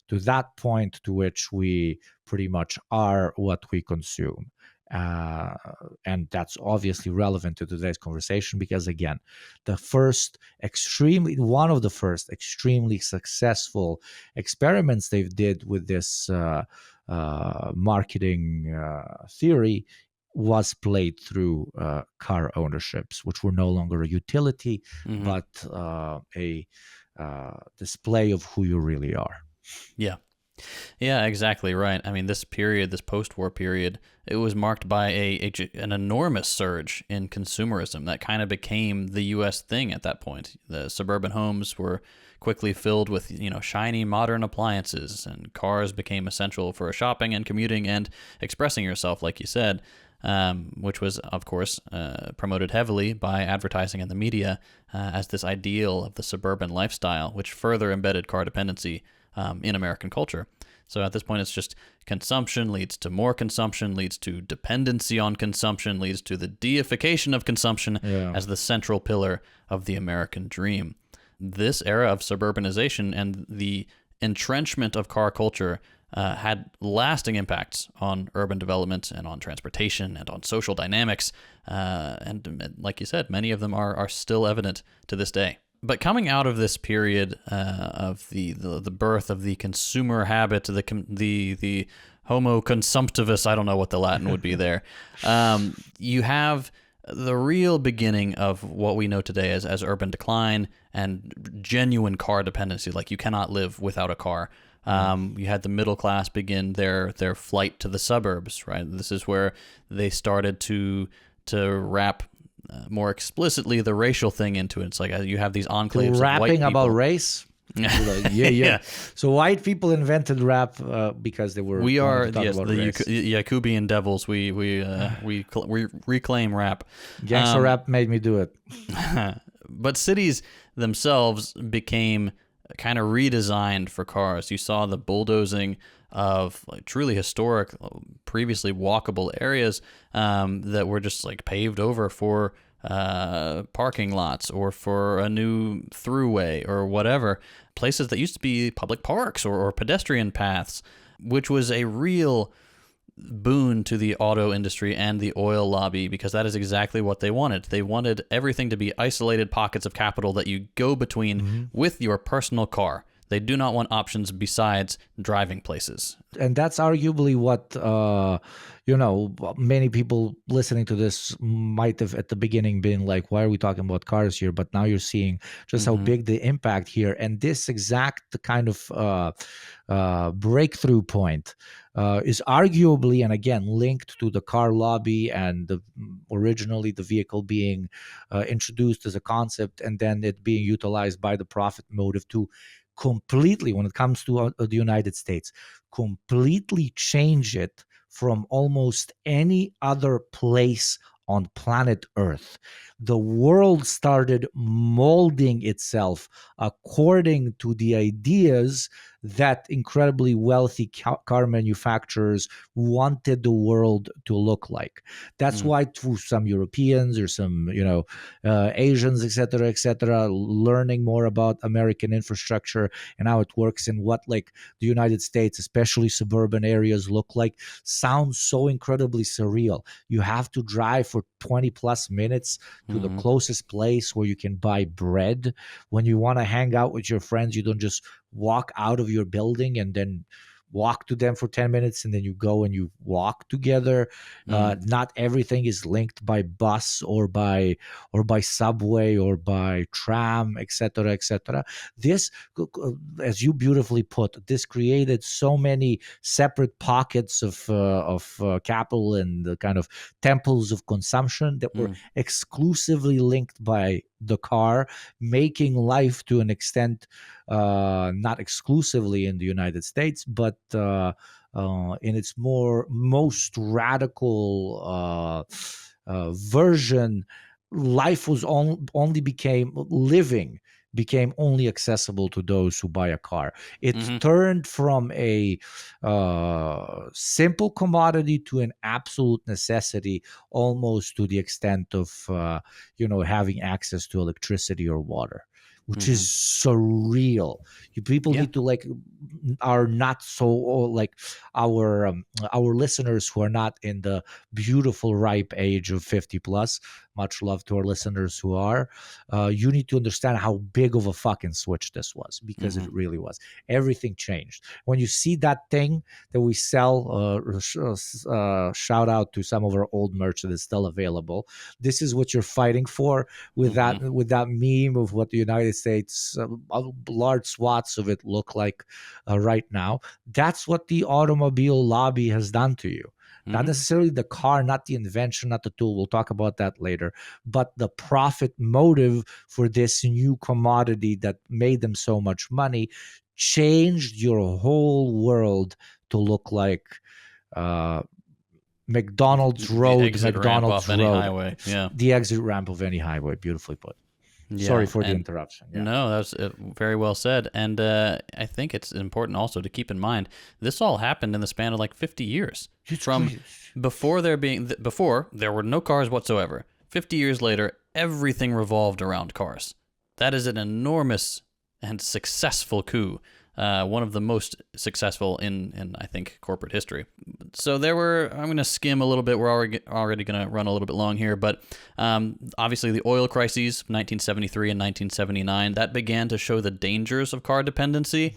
to that point to which we pretty much are what we consume. Uh, and that's obviously relevant to today's conversation because, again, one of the first extremely successful experiments they've did with this marketing theory was played through car ownerships, which were no longer a utility, Mm-hmm. but a display of who you really are. Yeah. Yeah, exactly right. I mean, this period, this post-war period, it was marked by an enormous surge in consumerism that kind of became the U.S. thing at that point. The suburban homes were quickly filled with, shiny modern appliances, and cars became essential for shopping and commuting and expressing yourself, like you said, which was, of course, promoted heavily by advertising and the media as this ideal of the suburban lifestyle, which further embedded car dependency in American culture. So at this point, it's just consumption leads to more consumption, leads to dependency on consumption, leads to the deification of consumption as the central pillar of the American dream. This era of suburbanization and the entrenchment of car culture had lasting impacts on urban development and on transportation and on social dynamics. And like you said, many of them are still evident to this day. But coming out of this period of the birth of the consumer habit, the Homo consumptivus, I don't know what the Latin would be there, you have the real beginning of what we know today as urban decline and genuine car dependency. Like, you cannot live without a car. You had the middle class begin their flight to the suburbs, right? This is where they started to wrap more explicitly the racial thing into it. It's like you have these enclaves of white Rapping people. about race. Yeah. So white people invented rap because they were. We are, wanted to talk yes, about the race. Yakubian devils. We reclaim rap. Gangster rap made me do it. But cities themselves became kind of redesigned for cars. You saw the bulldozing of like truly historic, previously walkable areas that were just like paved over for parking lots or for a new throughway or whatever. Places that used to be public parks or pedestrian paths, which was a real boon to the auto industry and the oil lobby, because that is exactly what they wanted. They wanted everything to be isolated pockets of capital that you go between with your personal car. They do not want options besides driving places. And that's arguably what many people listening to this might have at the beginning been like, why are we talking about cars here? But now you're seeing just how big the impact here, and this exact kind of breakthrough point is arguably, and again, linked to the car lobby and originally the vehicle being introduced as a concept and then it being utilized by the profit motive to completely, when it comes to the United States, completely change it from almost any other place on planet Earth. The world started molding itself according to the ideas that incredibly wealthy car manufacturers wanted the world to look like. That's why to some Europeans or some, Asians, etc., learning more about American infrastructure and how it works and what like the United States, especially suburban areas, look like, sounds so incredibly surreal. You have to drive for 20 plus minutes to the closest place where you can buy bread. When you want to hang out with your friends, you don't just walk out of your building and then walk to them for 10 minutes and then you go and you walk together. Not everything is linked by bus or by subway or by tram, etc., etc. This, as you beautifully put, this created so many separate pockets of capital and the kind of temples of consumption that were exclusively linked by the car, making life to an extent not exclusively in the United States, but in its most radical version, life was only became only accessible to those who buy a car. It turned from a simple commodity to an absolute necessity, almost to the extent of having access to electricity or water, which is surreal. People need to are not so our listeners who are not in the beautiful ripe age of 50 plus. Much love to our listeners who are. You need to understand how big of a fucking switch this was, because it really was. Everything changed when you see that thing that we sell. Shout out to some of our old merch that is still available. This is what you're fighting for with that meme of what the United States, large swaths of it look like right now. That's what the automobile lobby has done to you. Not necessarily the car, not the invention, not the tool. We'll talk about that later. But the profit motive for this new commodity that made them so much money changed your whole world to look like McDonald's Road, the exit ramp McDonald's off any Road. highway. Yeah. The exit ramp of any highway. Beautifully put. Yeah, sorry for the interruption. Yeah. No, that was very well said. And I think it's important also to keep in mind, this all happened in the span of like 50 years. Before there were no cars whatsoever. 50 years later, everything revolved around cars. That is an enormous and successful coup. One of the most successful in I think, corporate history. So I'm going to skim a little bit. We're already going to run a little bit long here, but obviously the oil crises, 1973 and 1979, that began to show the dangers of car dependency.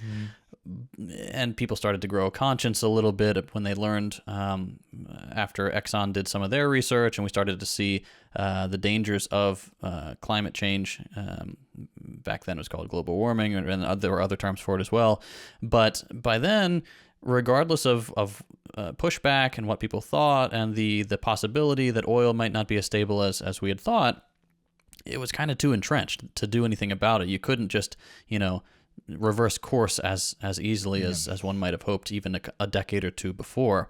And people started to grow a conscience a little bit when they learned after Exxon did some of their research, and we started to see the dangers of climate change. Back then it was called global warming, and there were other terms for it as well. But by then, regardless of pushback and what people thought and the possibility that oil might not be as stable as we had thought, it was kind of too entrenched to do anything about it. You couldn't just, reverse course as easily as one might have hoped even a decade or two before.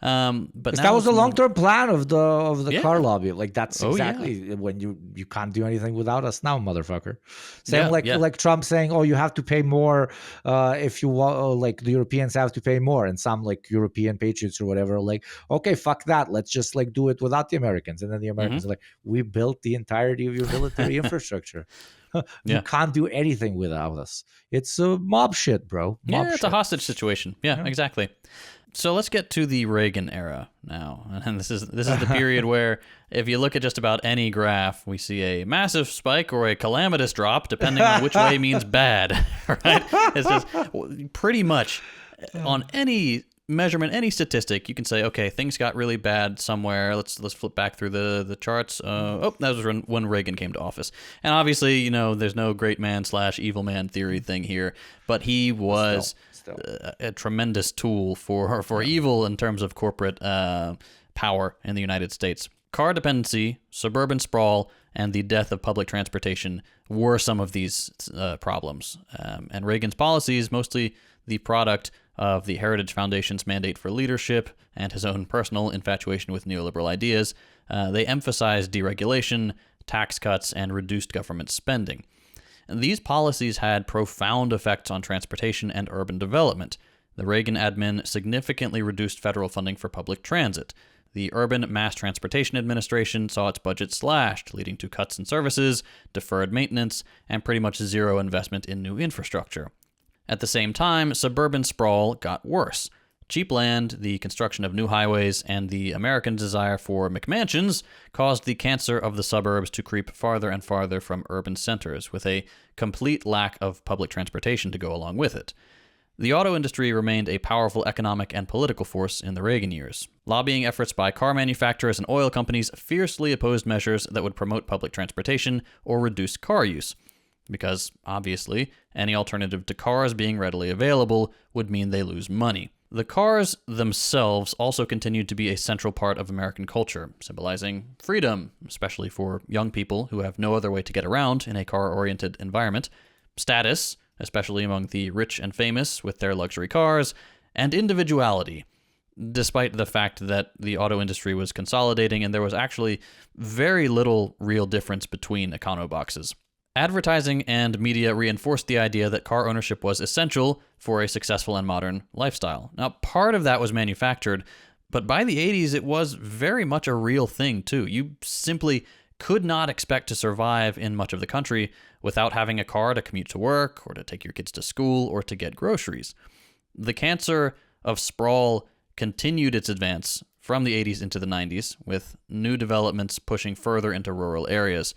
But that was the long-term plan of the car lobby. Like that's exactly when you can't do anything without us now, motherfucker. Same like Trump saying, "Oh, you have to pay more if you want." Like the Europeans have to pay more, and some like European patriots or whatever, like, okay, fuck that. Let's just like do it without the Americans. And then the Americans are like, "We built the entirety of your military infrastructure. You can't do anything without us." It's a mob shit, bro. It's a hostage situation. Yeah, exactly. So let's get to the Reagan era now. And this is the period where if you look at just about any graph, we see a massive spike or a calamitous drop, depending on which way means bad, right? It's just pretty much on any measurement, any statistic, you can say, okay, things got really bad somewhere. Let's flip back through the charts. That was when Reagan came to office. And obviously, there's no great man / evil man theory thing here, but he was a tremendous tool for evil in terms of corporate power in the United States. Car dependency, suburban sprawl, and the death of public transportation were some of these problems. And Reagan's policies, mostly the product of the Heritage Foundation's mandate for leadership and his own personal infatuation with neoliberal ideas, they emphasized deregulation, tax cuts, and reduced government spending. And these policies had profound effects on transportation and urban development. The Reagan admin significantly reduced federal funding for public transit. The Urban Mass Transportation Administration saw its budget slashed, leading to cuts in services, deferred maintenance, and pretty much zero investment in new infrastructure. At the same time, suburban sprawl got worse. Cheap land, the construction of new highways, and the American desire for McMansions caused the cancer of the suburbs to creep farther and farther from urban centers, with a complete lack of public transportation to go along with it. The auto industry remained a powerful economic and political force in the Reagan years. Lobbying efforts by car manufacturers and oil companies fiercely opposed measures that would promote public transportation or reduce car use, because, obviously, any alternative to cars being readily available would mean they lose money. The cars themselves also continued to be a central part of American culture, symbolizing freedom, especially for young people who have no other way to get around in a car-oriented environment, status, especially among the rich and famous with their luxury cars, and individuality, despite the fact that the auto industry was consolidating and there was actually very little real difference between econoboxes. Advertising and media reinforced the idea that car ownership was essential for a successful and modern lifestyle. Now, part of that was manufactured, but by the 80s, it was very much a real thing, too. You simply could not expect to survive in much of the country without having a car to commute to work, or to take your kids to school, or to get groceries. The cancer of sprawl continued its advance from the 80s into the 90s, with new developments pushing further into rural areas.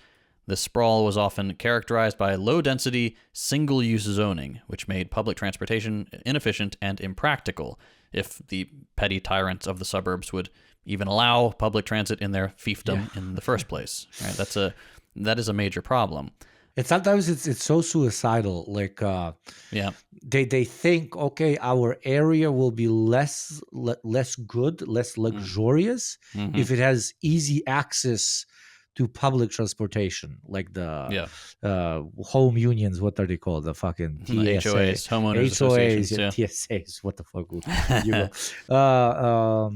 The sprawl was often characterized by low-density, single-use zoning, which made public transportation inefficient and impractical, if the petty tyrants of the suburbs would even allow public transit in their fiefdom in the first place. Right? That is a major problem. And sometimes it's so suicidal. Like they think, okay, our area will be less good, less luxurious if it has easy access to public transportation, like the home unions. What are they called? The fucking TSA, HOAs, homeowners HOAs, associations, TSAs. What the fuck? You know?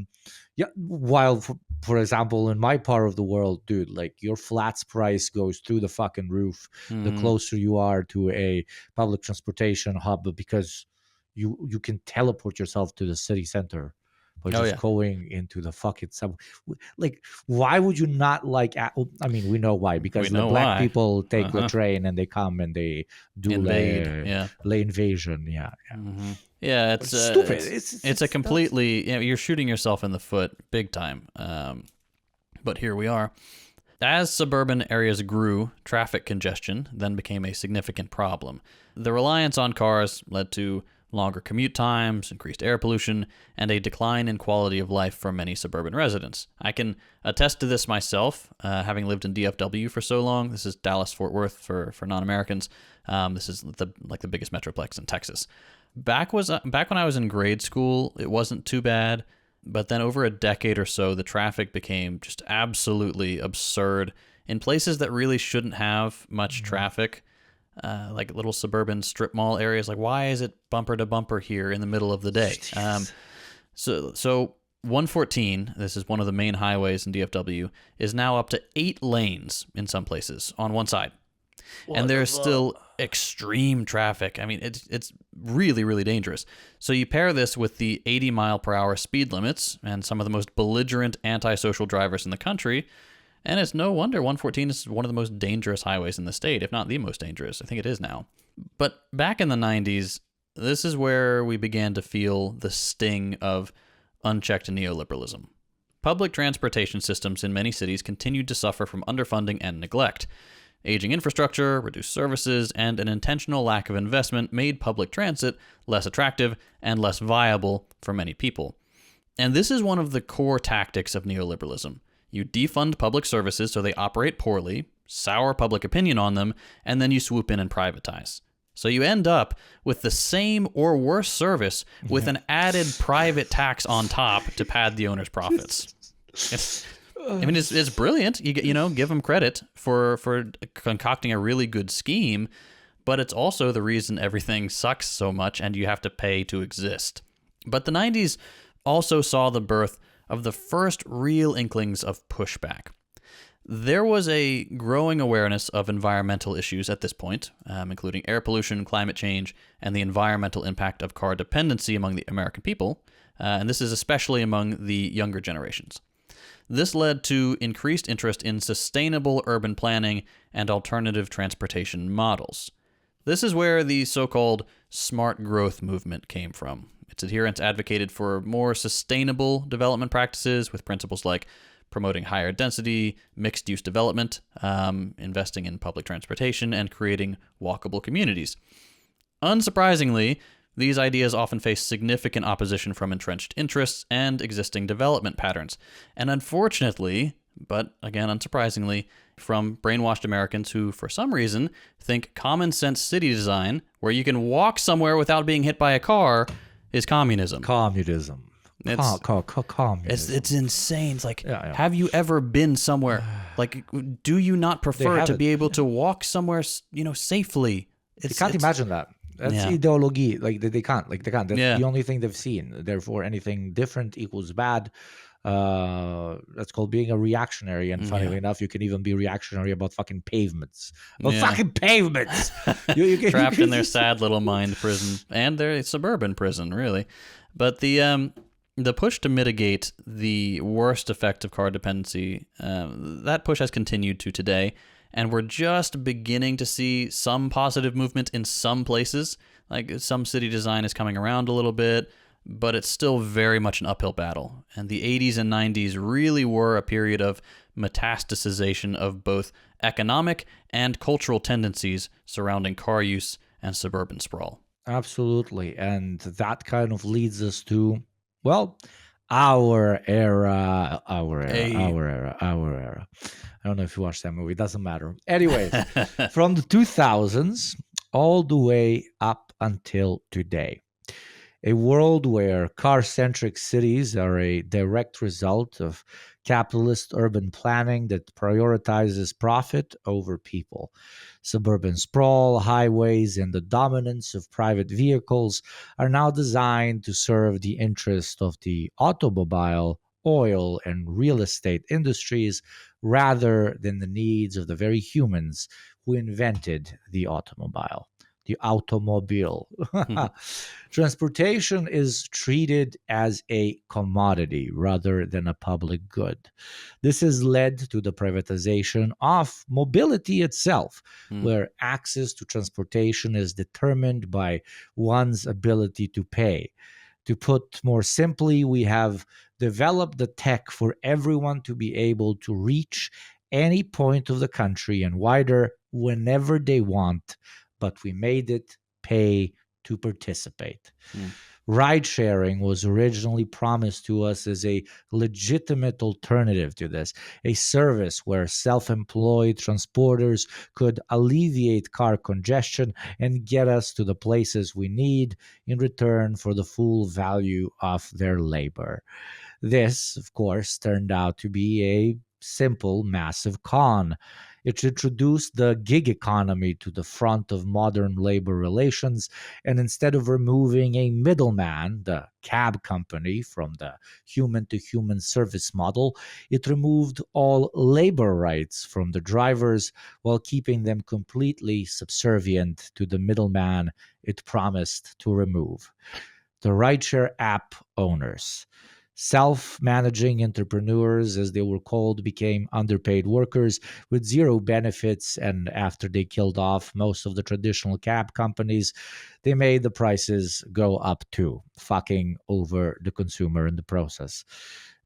While for example, in my part of the world, dude, like your flats price goes through the fucking roof the closer you are to a public transportation hub, because you can teleport yourself to the city center by just going into the fucking subway. Like, why would you not like? I mean, we know why, because the black people take the train and they come and they do lay invasion. Yeah, it's stupid. It's a completely you're shooting yourself in the foot big time. But here we are. As suburban areas grew, traffic congestion then became a significant problem. The reliance on cars led to longer commute times, increased air pollution, and a decline in quality of life for many suburban residents. I can attest to this myself, having lived in DFW for so long. This is Dallas-Fort Worth for non-Americans. This is the biggest metroplex in Texas. Back when I was in grade school, it wasn't too bad, but then over a decade or so, the traffic became just absolutely absurd in places that really shouldn't have much traffic. Like little suburban strip mall areas. Like, why is it bumper to bumper here in the middle of the day? So 114, this is one of the main highways in DFW, is now up to 8 lanes in some places on one side. And there's still extreme traffic. I mean, it's really, really dangerous. So you pair this with the 80 mile per hour speed limits and some of the most belligerent antisocial drivers in the country, and it's no wonder 114 is one of the most dangerous highways in the state, if not the most dangerous. I think it is now. But back in the 90s, this is where we began to feel the sting of unchecked neoliberalism. Public transportation systems in many cities continued to suffer from underfunding and neglect. Aging infrastructure, reduced services, and an intentional lack of investment made public transit less attractive and less viable for many people. And this is one of the core tactics of neoliberalism. You defund public services so they operate poorly, sour public opinion on them, and then you swoop in and privatize. So you end up with the same or worse service with an added private tax on top to pad the owner's profits. It's brilliant. Give them credit for concocting a really good scheme, but it's also the reason everything sucks so much and you have to pay to exist. But the 90s also saw the birth of the first real inklings of pushback. There was a growing awareness of environmental issues at this point, including air pollution, climate change, and the environmental impact of car dependency among the American people, and this is especially among the younger generations. This led to increased interest in sustainable urban planning and alternative transportation models. This is where the so-called smart growth movement came from. Its adherents advocated for more sustainable development practices with principles like promoting higher density, mixed-use development, investing in public transportation, and creating walkable communities. Unsurprisingly, these ideas often face significant opposition from entrenched interests and existing development patterns. And unfortunately, but again unsurprisingly, from brainwashed Americans who, for some reason, think common sense city design, where you can walk somewhere without being hit by a car, is communism. Communism. Communism. It's insane. It's like, Yeah. have you ever been somewhere? Like, do you not prefer to it. be able to walk somewhere, safely? They can't imagine that. That's ideology. Like they can't. That's the only thing they've seen. Therefore, anything different equals bad. That's called being a reactionary. And funnily enough, you can even be reactionary about fucking pavements. Fucking pavements. Trapped in their sad little mind prison and their suburban prison, really. But the push to mitigate the worst effect of car dependency, that push has continued to today. And we're just beginning to see some positive movement in some places. Like some city design is coming around a little bit, but it's still very much an uphill battle. And the 80s and 90s really were a period of metastasization of both economic and cultural tendencies surrounding car use and suburban sprawl. Absolutely. And that kind of leads us to, well, our era. I don't know if you watched that movie. It doesn't matter. Anyways, from the 2000s all the way up until today. A world where car-centric cities are a direct result of capitalist urban planning that prioritizes profit over people. Suburban sprawl, highways, and the dominance of private vehicles are now designed to serve the interest of the automobile, oil, and real estate industries rather than the needs of the very humans who invented the automobile. The automobile. Transportation is treated as a commodity rather than a public good. This has led to the privatization of mobility itself, where access to transportation is determined by one's ability to pay. To put more simply, we have developed the tech for everyone to be able to reach any point of the country and wider whenever they want, but we made it pay to participate. Ride sharing was originally promised to us as a legitimate alternative to this, a service where self-employed transporters could alleviate car congestion and get us to the places we need in return for the full value of their labor. This, of course, turned out to be a simple, massive con. It introduced the gig economy to the front of modern labor relations, and instead of removing a middleman, the cab company, from the human-to-human service model, it removed all labor rights from the drivers while keeping them completely subservient to the middleman it promised to remove. The rideshare app owners. Self-managing entrepreneurs, as they were called, became underpaid workers with zero benefits, and after they killed off most of the traditional cab companies, they made the prices go up too, fucking over the consumer in the process.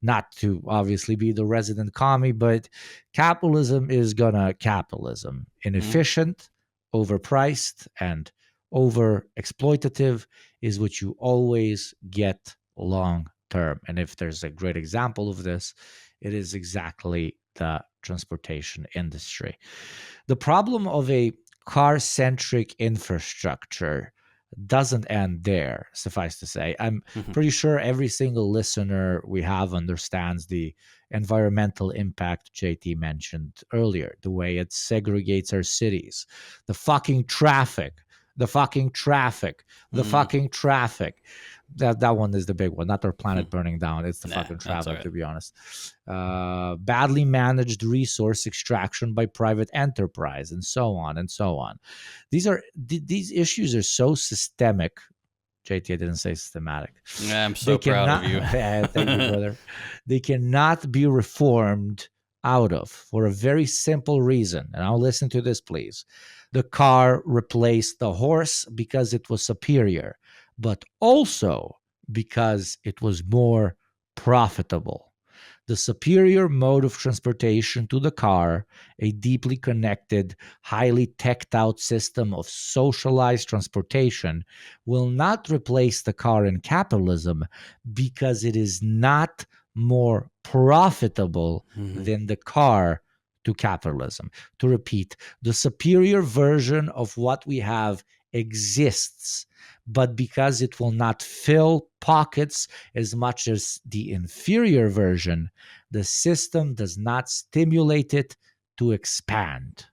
Not to obviously be the resident commie, but capitalism is gonna capitalism. Inefficient, overpriced, and over-exploitative is what you always get long term. And if there's a great example of this, it is exactly the transportation industry. The problem of a car-centric infrastructure doesn't end there, suffice to say. I'm pretty sure every single listener we have understands the environmental impact JT mentioned earlier, the way it segregates our cities, the fucking traffic. That one is the big one, not our planet burning down. It's the fucking traffic, to be honest. Badly managed resource extraction by private enterprise, and so on and so on. These issues are so systemic. JT, I didn't say systematic. I'm so proud of you. Thank you, brother. They cannot be reformed out of, for a very simple reason. And I'll listen to this, please. The car replaced the horse because it was superior, but also because it was more profitable. The superior mode of transportation to the car, a deeply connected, highly teched out system of socialized transportation, will not replace the car in capitalism because it is not more profitable than the car to capitalism. To repeat, the superior version of what we have exists, but because it will not fill pockets as much as the inferior version, the system does not stimulate it to expand.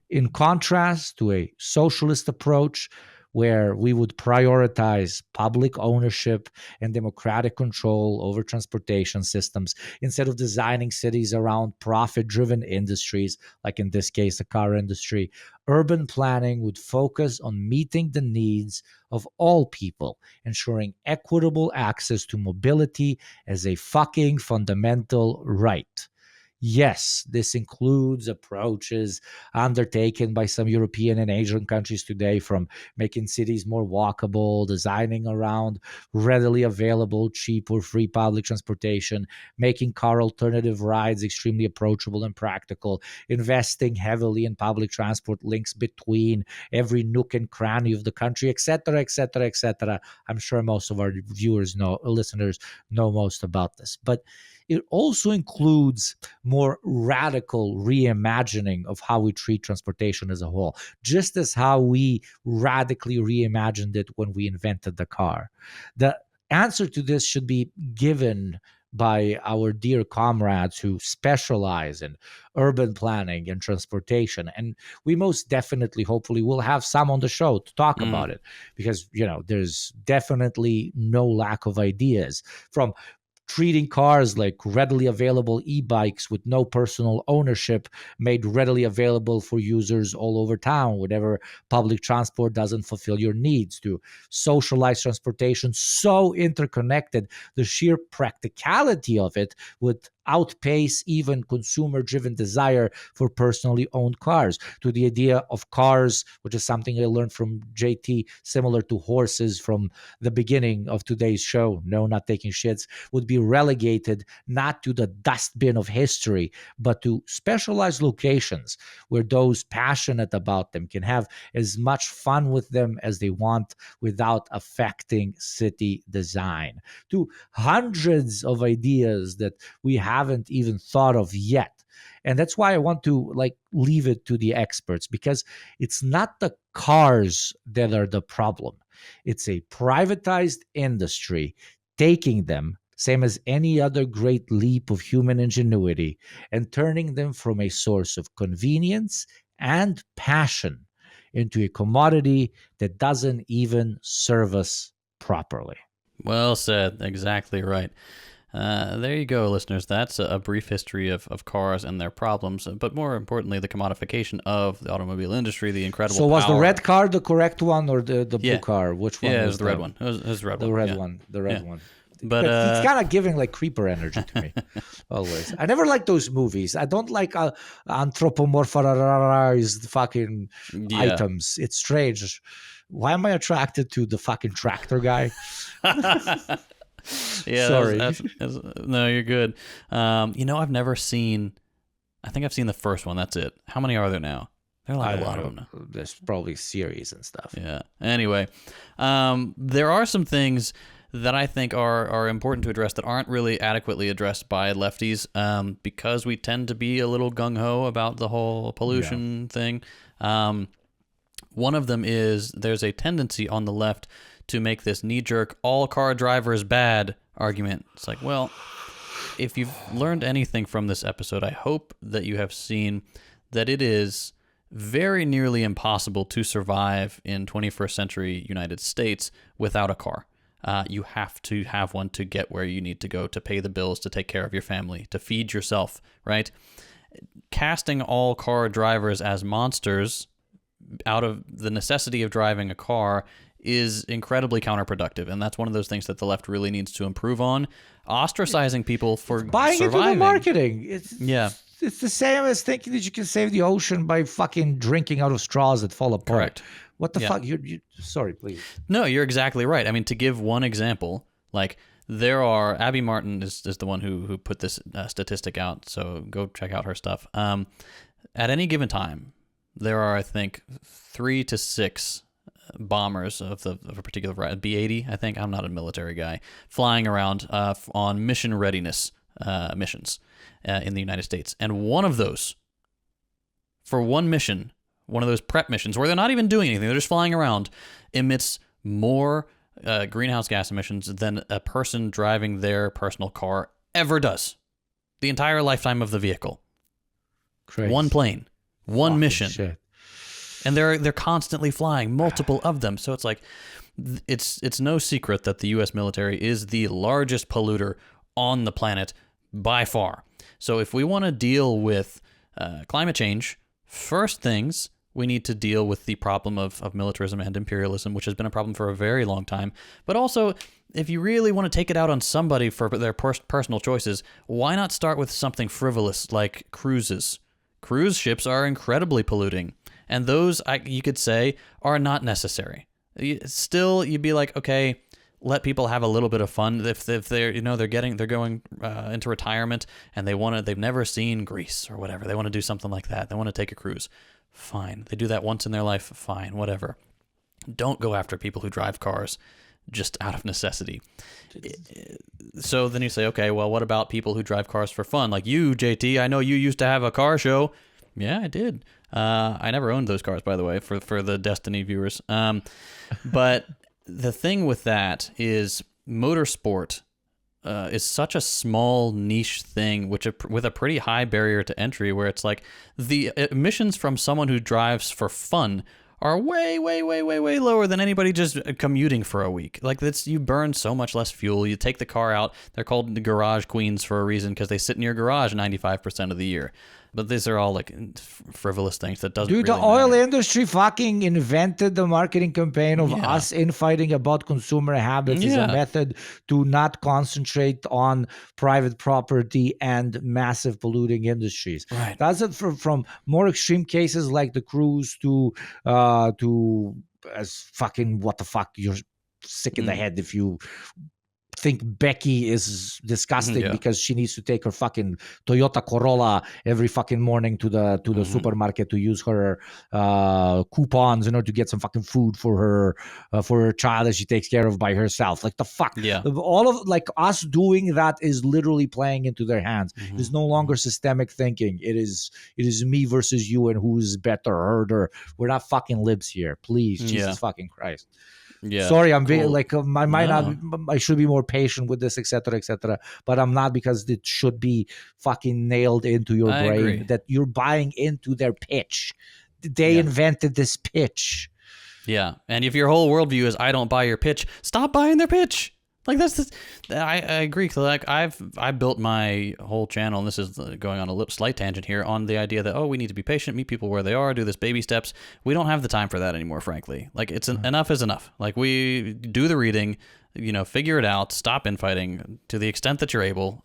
In contrast to a socialist approach, where we would prioritize public ownership and democratic control over transportation systems instead of designing cities around profit driven industries, like in this case, the car industry, urban planning would focus on meeting the needs of all people, ensuring equitable access to mobility as a fucking fundamental right. Yes, this includes approaches undertaken by some European and Asian countries today, from making cities more walkable, designing around readily available, cheap or free public transportation, making car alternative rides extremely approachable and practical, investing heavily in public transport links between every nook and cranny of the country, etc., etc., etc. I'm sure most of our listeners know most about this. But it also includes more radical reimagining of how we treat transportation as a whole, just as how we radically reimagined it when we invented the car. The answer to this should be given by our dear comrades who specialize in urban planning and transportation. And we most definitely, hopefully, will have some on the show to talk about it, because, there's definitely no lack of ideas, from treating cars like readily available e-bikes with no personal ownership, made readily available for users all over town whenever public transport doesn't fulfill your needs, to socialized transportation so interconnected the sheer practicality of it would outpace even consumer-driven desire for personally owned cars, to the idea of cars, which is something I learned from JT, similar to horses from the beginning of today's show, no, not taking shits, would be relegated not to the dustbin of history, but to specialized locations where those passionate about them can have as much fun with them as they want without affecting city design, to hundreds of ideas that we haven't even thought of yet. And that's why I want to leave it to the experts, because it's not the cars that are the problem. It's a privatized industry taking them, same as any other great leap of human ingenuity, and turning them from a source of convenience and passion into a commodity that doesn't even serve us properly. Well said. Exactly right. There you go, listeners. That's a brief history of cars and their problems, but more importantly, the commodification of the automobile industry, the incredible So was power. the red car the correct one, or the blue car? Which one? Yeah, it was was the red one. It was the red one. The red yeah. one. The red one. But it's kind of giving creeper energy to me. Always. I never like those movies. I don't like anthropomorphized fucking items. It's strange. Why am I attracted to the fucking tractor guy? Yeah, sorry. No, you're good. I've never seen. I think I've seen the first one. That's it. How many are there now? There are a lot of them now. There's probably series and stuff. Yeah. Anyway, there are some things that I think are important to address that aren't really adequately addressed by lefties, because we tend to be a little gung-ho about the whole pollution thing. One of them is there's a tendency on the left to make this knee-jerk all car drivers bad argument. It's like, well, if you've learned anything from this episode, I hope that you have seen that it is very nearly impossible to survive in 21st century United States without a car. You have to have one to get where you need to go, to pay the bills, to take care of your family, to feed yourself, right? Casting all car drivers as monsters out of the necessity of driving a car is incredibly counterproductive, and that's one of those things that the left really needs to improve on. Ostracizing people for buying surviving. Into the marketing. It's the same as thinking that you can save the ocean by fucking drinking out of straws that fall apart. Correct. What the fuck? You sorry, please. No, you're exactly right. I mean, to give one example, there are Abby Martin is the one who put this statistic out. So go check out her stuff. At any given time, there are, I think, 3 to 6 bombers of a particular variety, B-80, I think. I'm not a military guy, flying around on mission readiness missions in the United States. And one of those, for one mission, one of those prep missions where they're not even doing anything, they're just flying around, emits more greenhouse gas emissions than a person driving their personal car ever does. The entire lifetime of the vehicle. Crazy. One plane, one Fucking mission. shit. And they're constantly flying, multiple of them. So it's like, it's no secret that the U.S. military is the largest polluter on the planet by far. So if we want to deal with climate change, first things, we need to deal with the problem of militarism and imperialism, which has been a problem for a very long time. But also, if you really want to take it out on somebody for their personal choices, why not start with something frivolous like cruises? Cruise ships are incredibly polluting, and those, you could say, are not necessary. Still, you'd be like, okay, let people have a little bit of fun. If they're they're going into retirement and they've never seen Greece or whatever, they want to do something like that. They want to take a cruise. Fine. They do that once in their life. Fine. Whatever. Don't go after people who drive cars just out of necessity. So then you say, okay, well, what about people who drive cars for fun? Like you, JT, I know you used to have a car show. Yeah, I did. I never owned those cars, by the way, for the Destiny viewers. But the thing with that is motorsport is such a small niche thing, with a pretty high barrier to entry, where it's like the emissions from someone who drives for fun are way, way, way, way, way lower than anybody just commuting for a week. Like you burn so much less fuel. You take the car out. They're called the garage queens for a reason, because they sit in your garage 95% of the year. But these are all like frivolous things that doesn't. Dude, really the oil matter. industry fucking invented the marketing campaign of us infighting about consumer habits as a method to not concentrate on private property and massive polluting industries. Right. That's it from more extreme cases like the cruise to as fucking what the fuck, you're sick in the head if you think Becky is disgusting because she needs to take her fucking Toyota Corolla every fucking morning to the supermarket to use her coupons in order to get some fucking food for her child that she takes care of by herself. Like the fuck, all of like us doing that is literally playing into their hands. It's no longer systemic thinking. It is me versus you and who's better, herder. We're not fucking libs here, please. Jesus fucking Christ. Yeah. Sorry, I'm being like I should be more patient with this, etc., but I'm not, because it should be fucking nailed into your brain. Agree. That you're buying into their pitch. They invented this pitch. Yeah, and if your whole worldview is I don't buy your pitch, stop buying their pitch. Like I agree. Like I built my whole channel, and this is going on a slight tangent here, on the idea that we need to be patient, meet people where they are, do this baby steps. We don't have the time for that anymore, frankly. Like enough is enough. Like we do the reading, figure it out, stop infighting to the extent that you're able,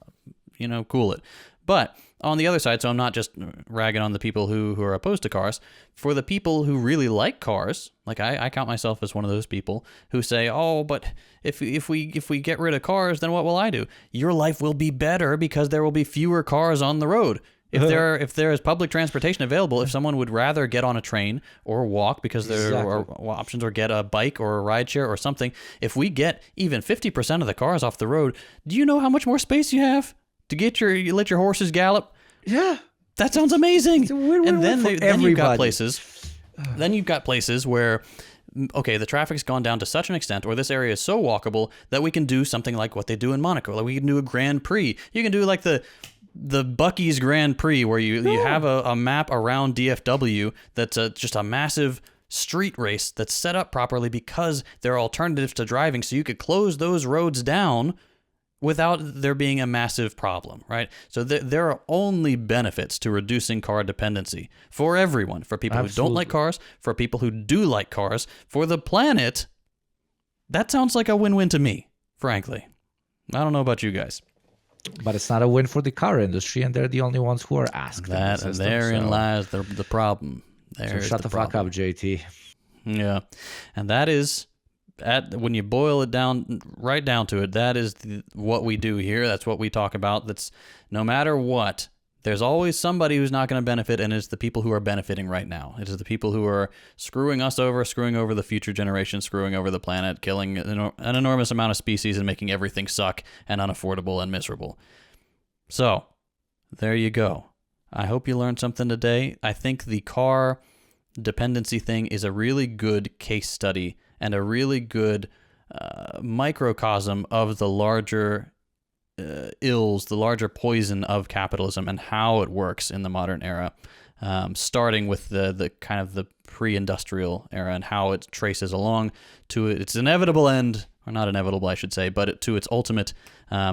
cool it. But on the other side, so I'm not just ragging on the people who are opposed to cars. For the people who really like cars, like I count myself as one of those people who say, "Oh, but if we get rid of cars, then what will I do?" Your life will be better because there will be fewer cars on the road. If there is public transportation available, if someone would rather get on a train or walk because there are options, or get a bike or a rideshare or something, if we get even 50% of the cars off the road, do you know how much more space you have to let your horses gallop? Yeah, that sounds amazing. And then you've got places. Then you've got places where, okay, the traffic's gone down to such an extent, or this area is so walkable that we can do something like what they do in Monaco. Like we can do a Grand Prix. You can do like the Buc-ee's Grand Prix, where you have a map around DFW that's just a massive street race that's set up properly because there are alternatives to driving, so you could close those roads down without there being a massive problem, right? So there are only benefits to reducing car dependency for everyone, for people who don't like cars, for people who do like cars, for the planet. That sounds like a win-win to me, frankly. I don't know about you guys. But it's not a win for the car industry, and they're the only ones who are asked. Therein lies the problem. So shut the fuck up, JT. Yeah. And that is when you boil it down, right down to it, that is what we do here. That's what we talk about. That's no matter what, there's always somebody who's not going to benefit, and it's the people who are benefiting right now. It is the people who are screwing us over, screwing over the future generations, screwing over the planet, killing an enormous amount of species, and making everything suck and unaffordable and miserable. So, there you go. I hope you learned something today. I think the car dependency thing is a really good case study and a really good microcosm of the larger ills, the larger poison of capitalism and how it works in the modern era, starting with the kind of the pre-industrial era and how it traces along to its inevitable end, or not inevitable, I should say, but to its ultimate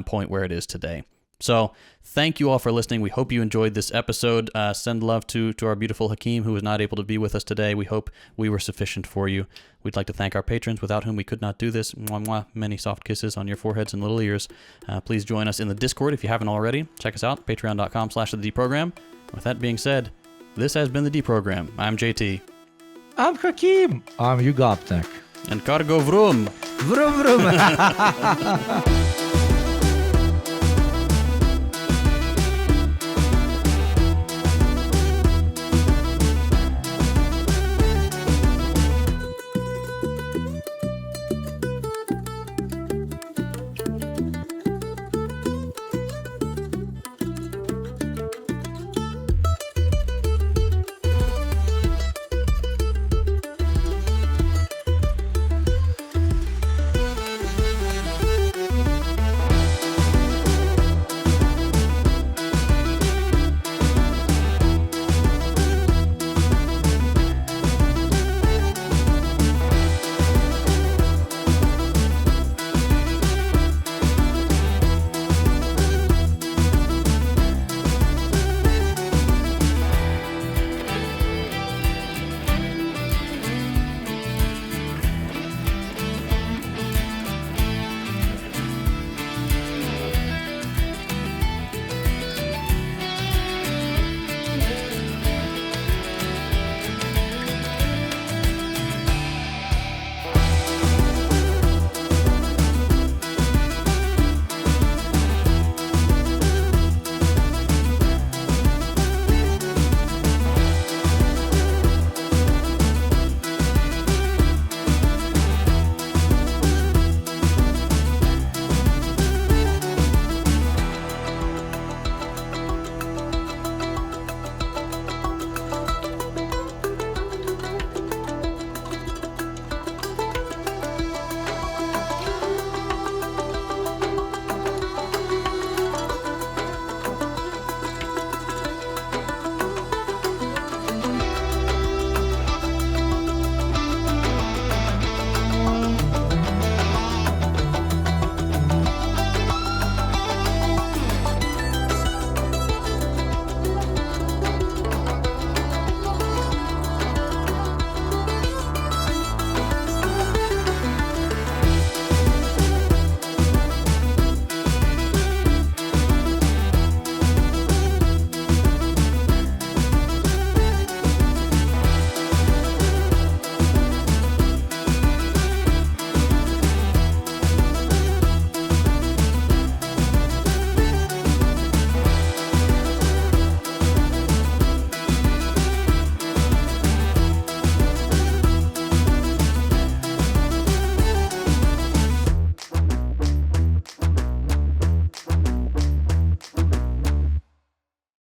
point where it is today. So thank you all for listening. We hope you enjoyed this episode. Send love to our beautiful Hakeem, who was not able to be with us today. We hope we were sufficient for you. We'd like to thank our patrons, without whom we could not do this. Mwah, mwah. Many soft kisses on your foreheads and little ears. Please join us in the Discord if you haven't already. Check us out, patreon.com/thedeprogram. With that being said, this has been the Deprogram. I'm JT. I'm Hakeem. I'm Yugoptek. And cargo vroom. Vroom vroom.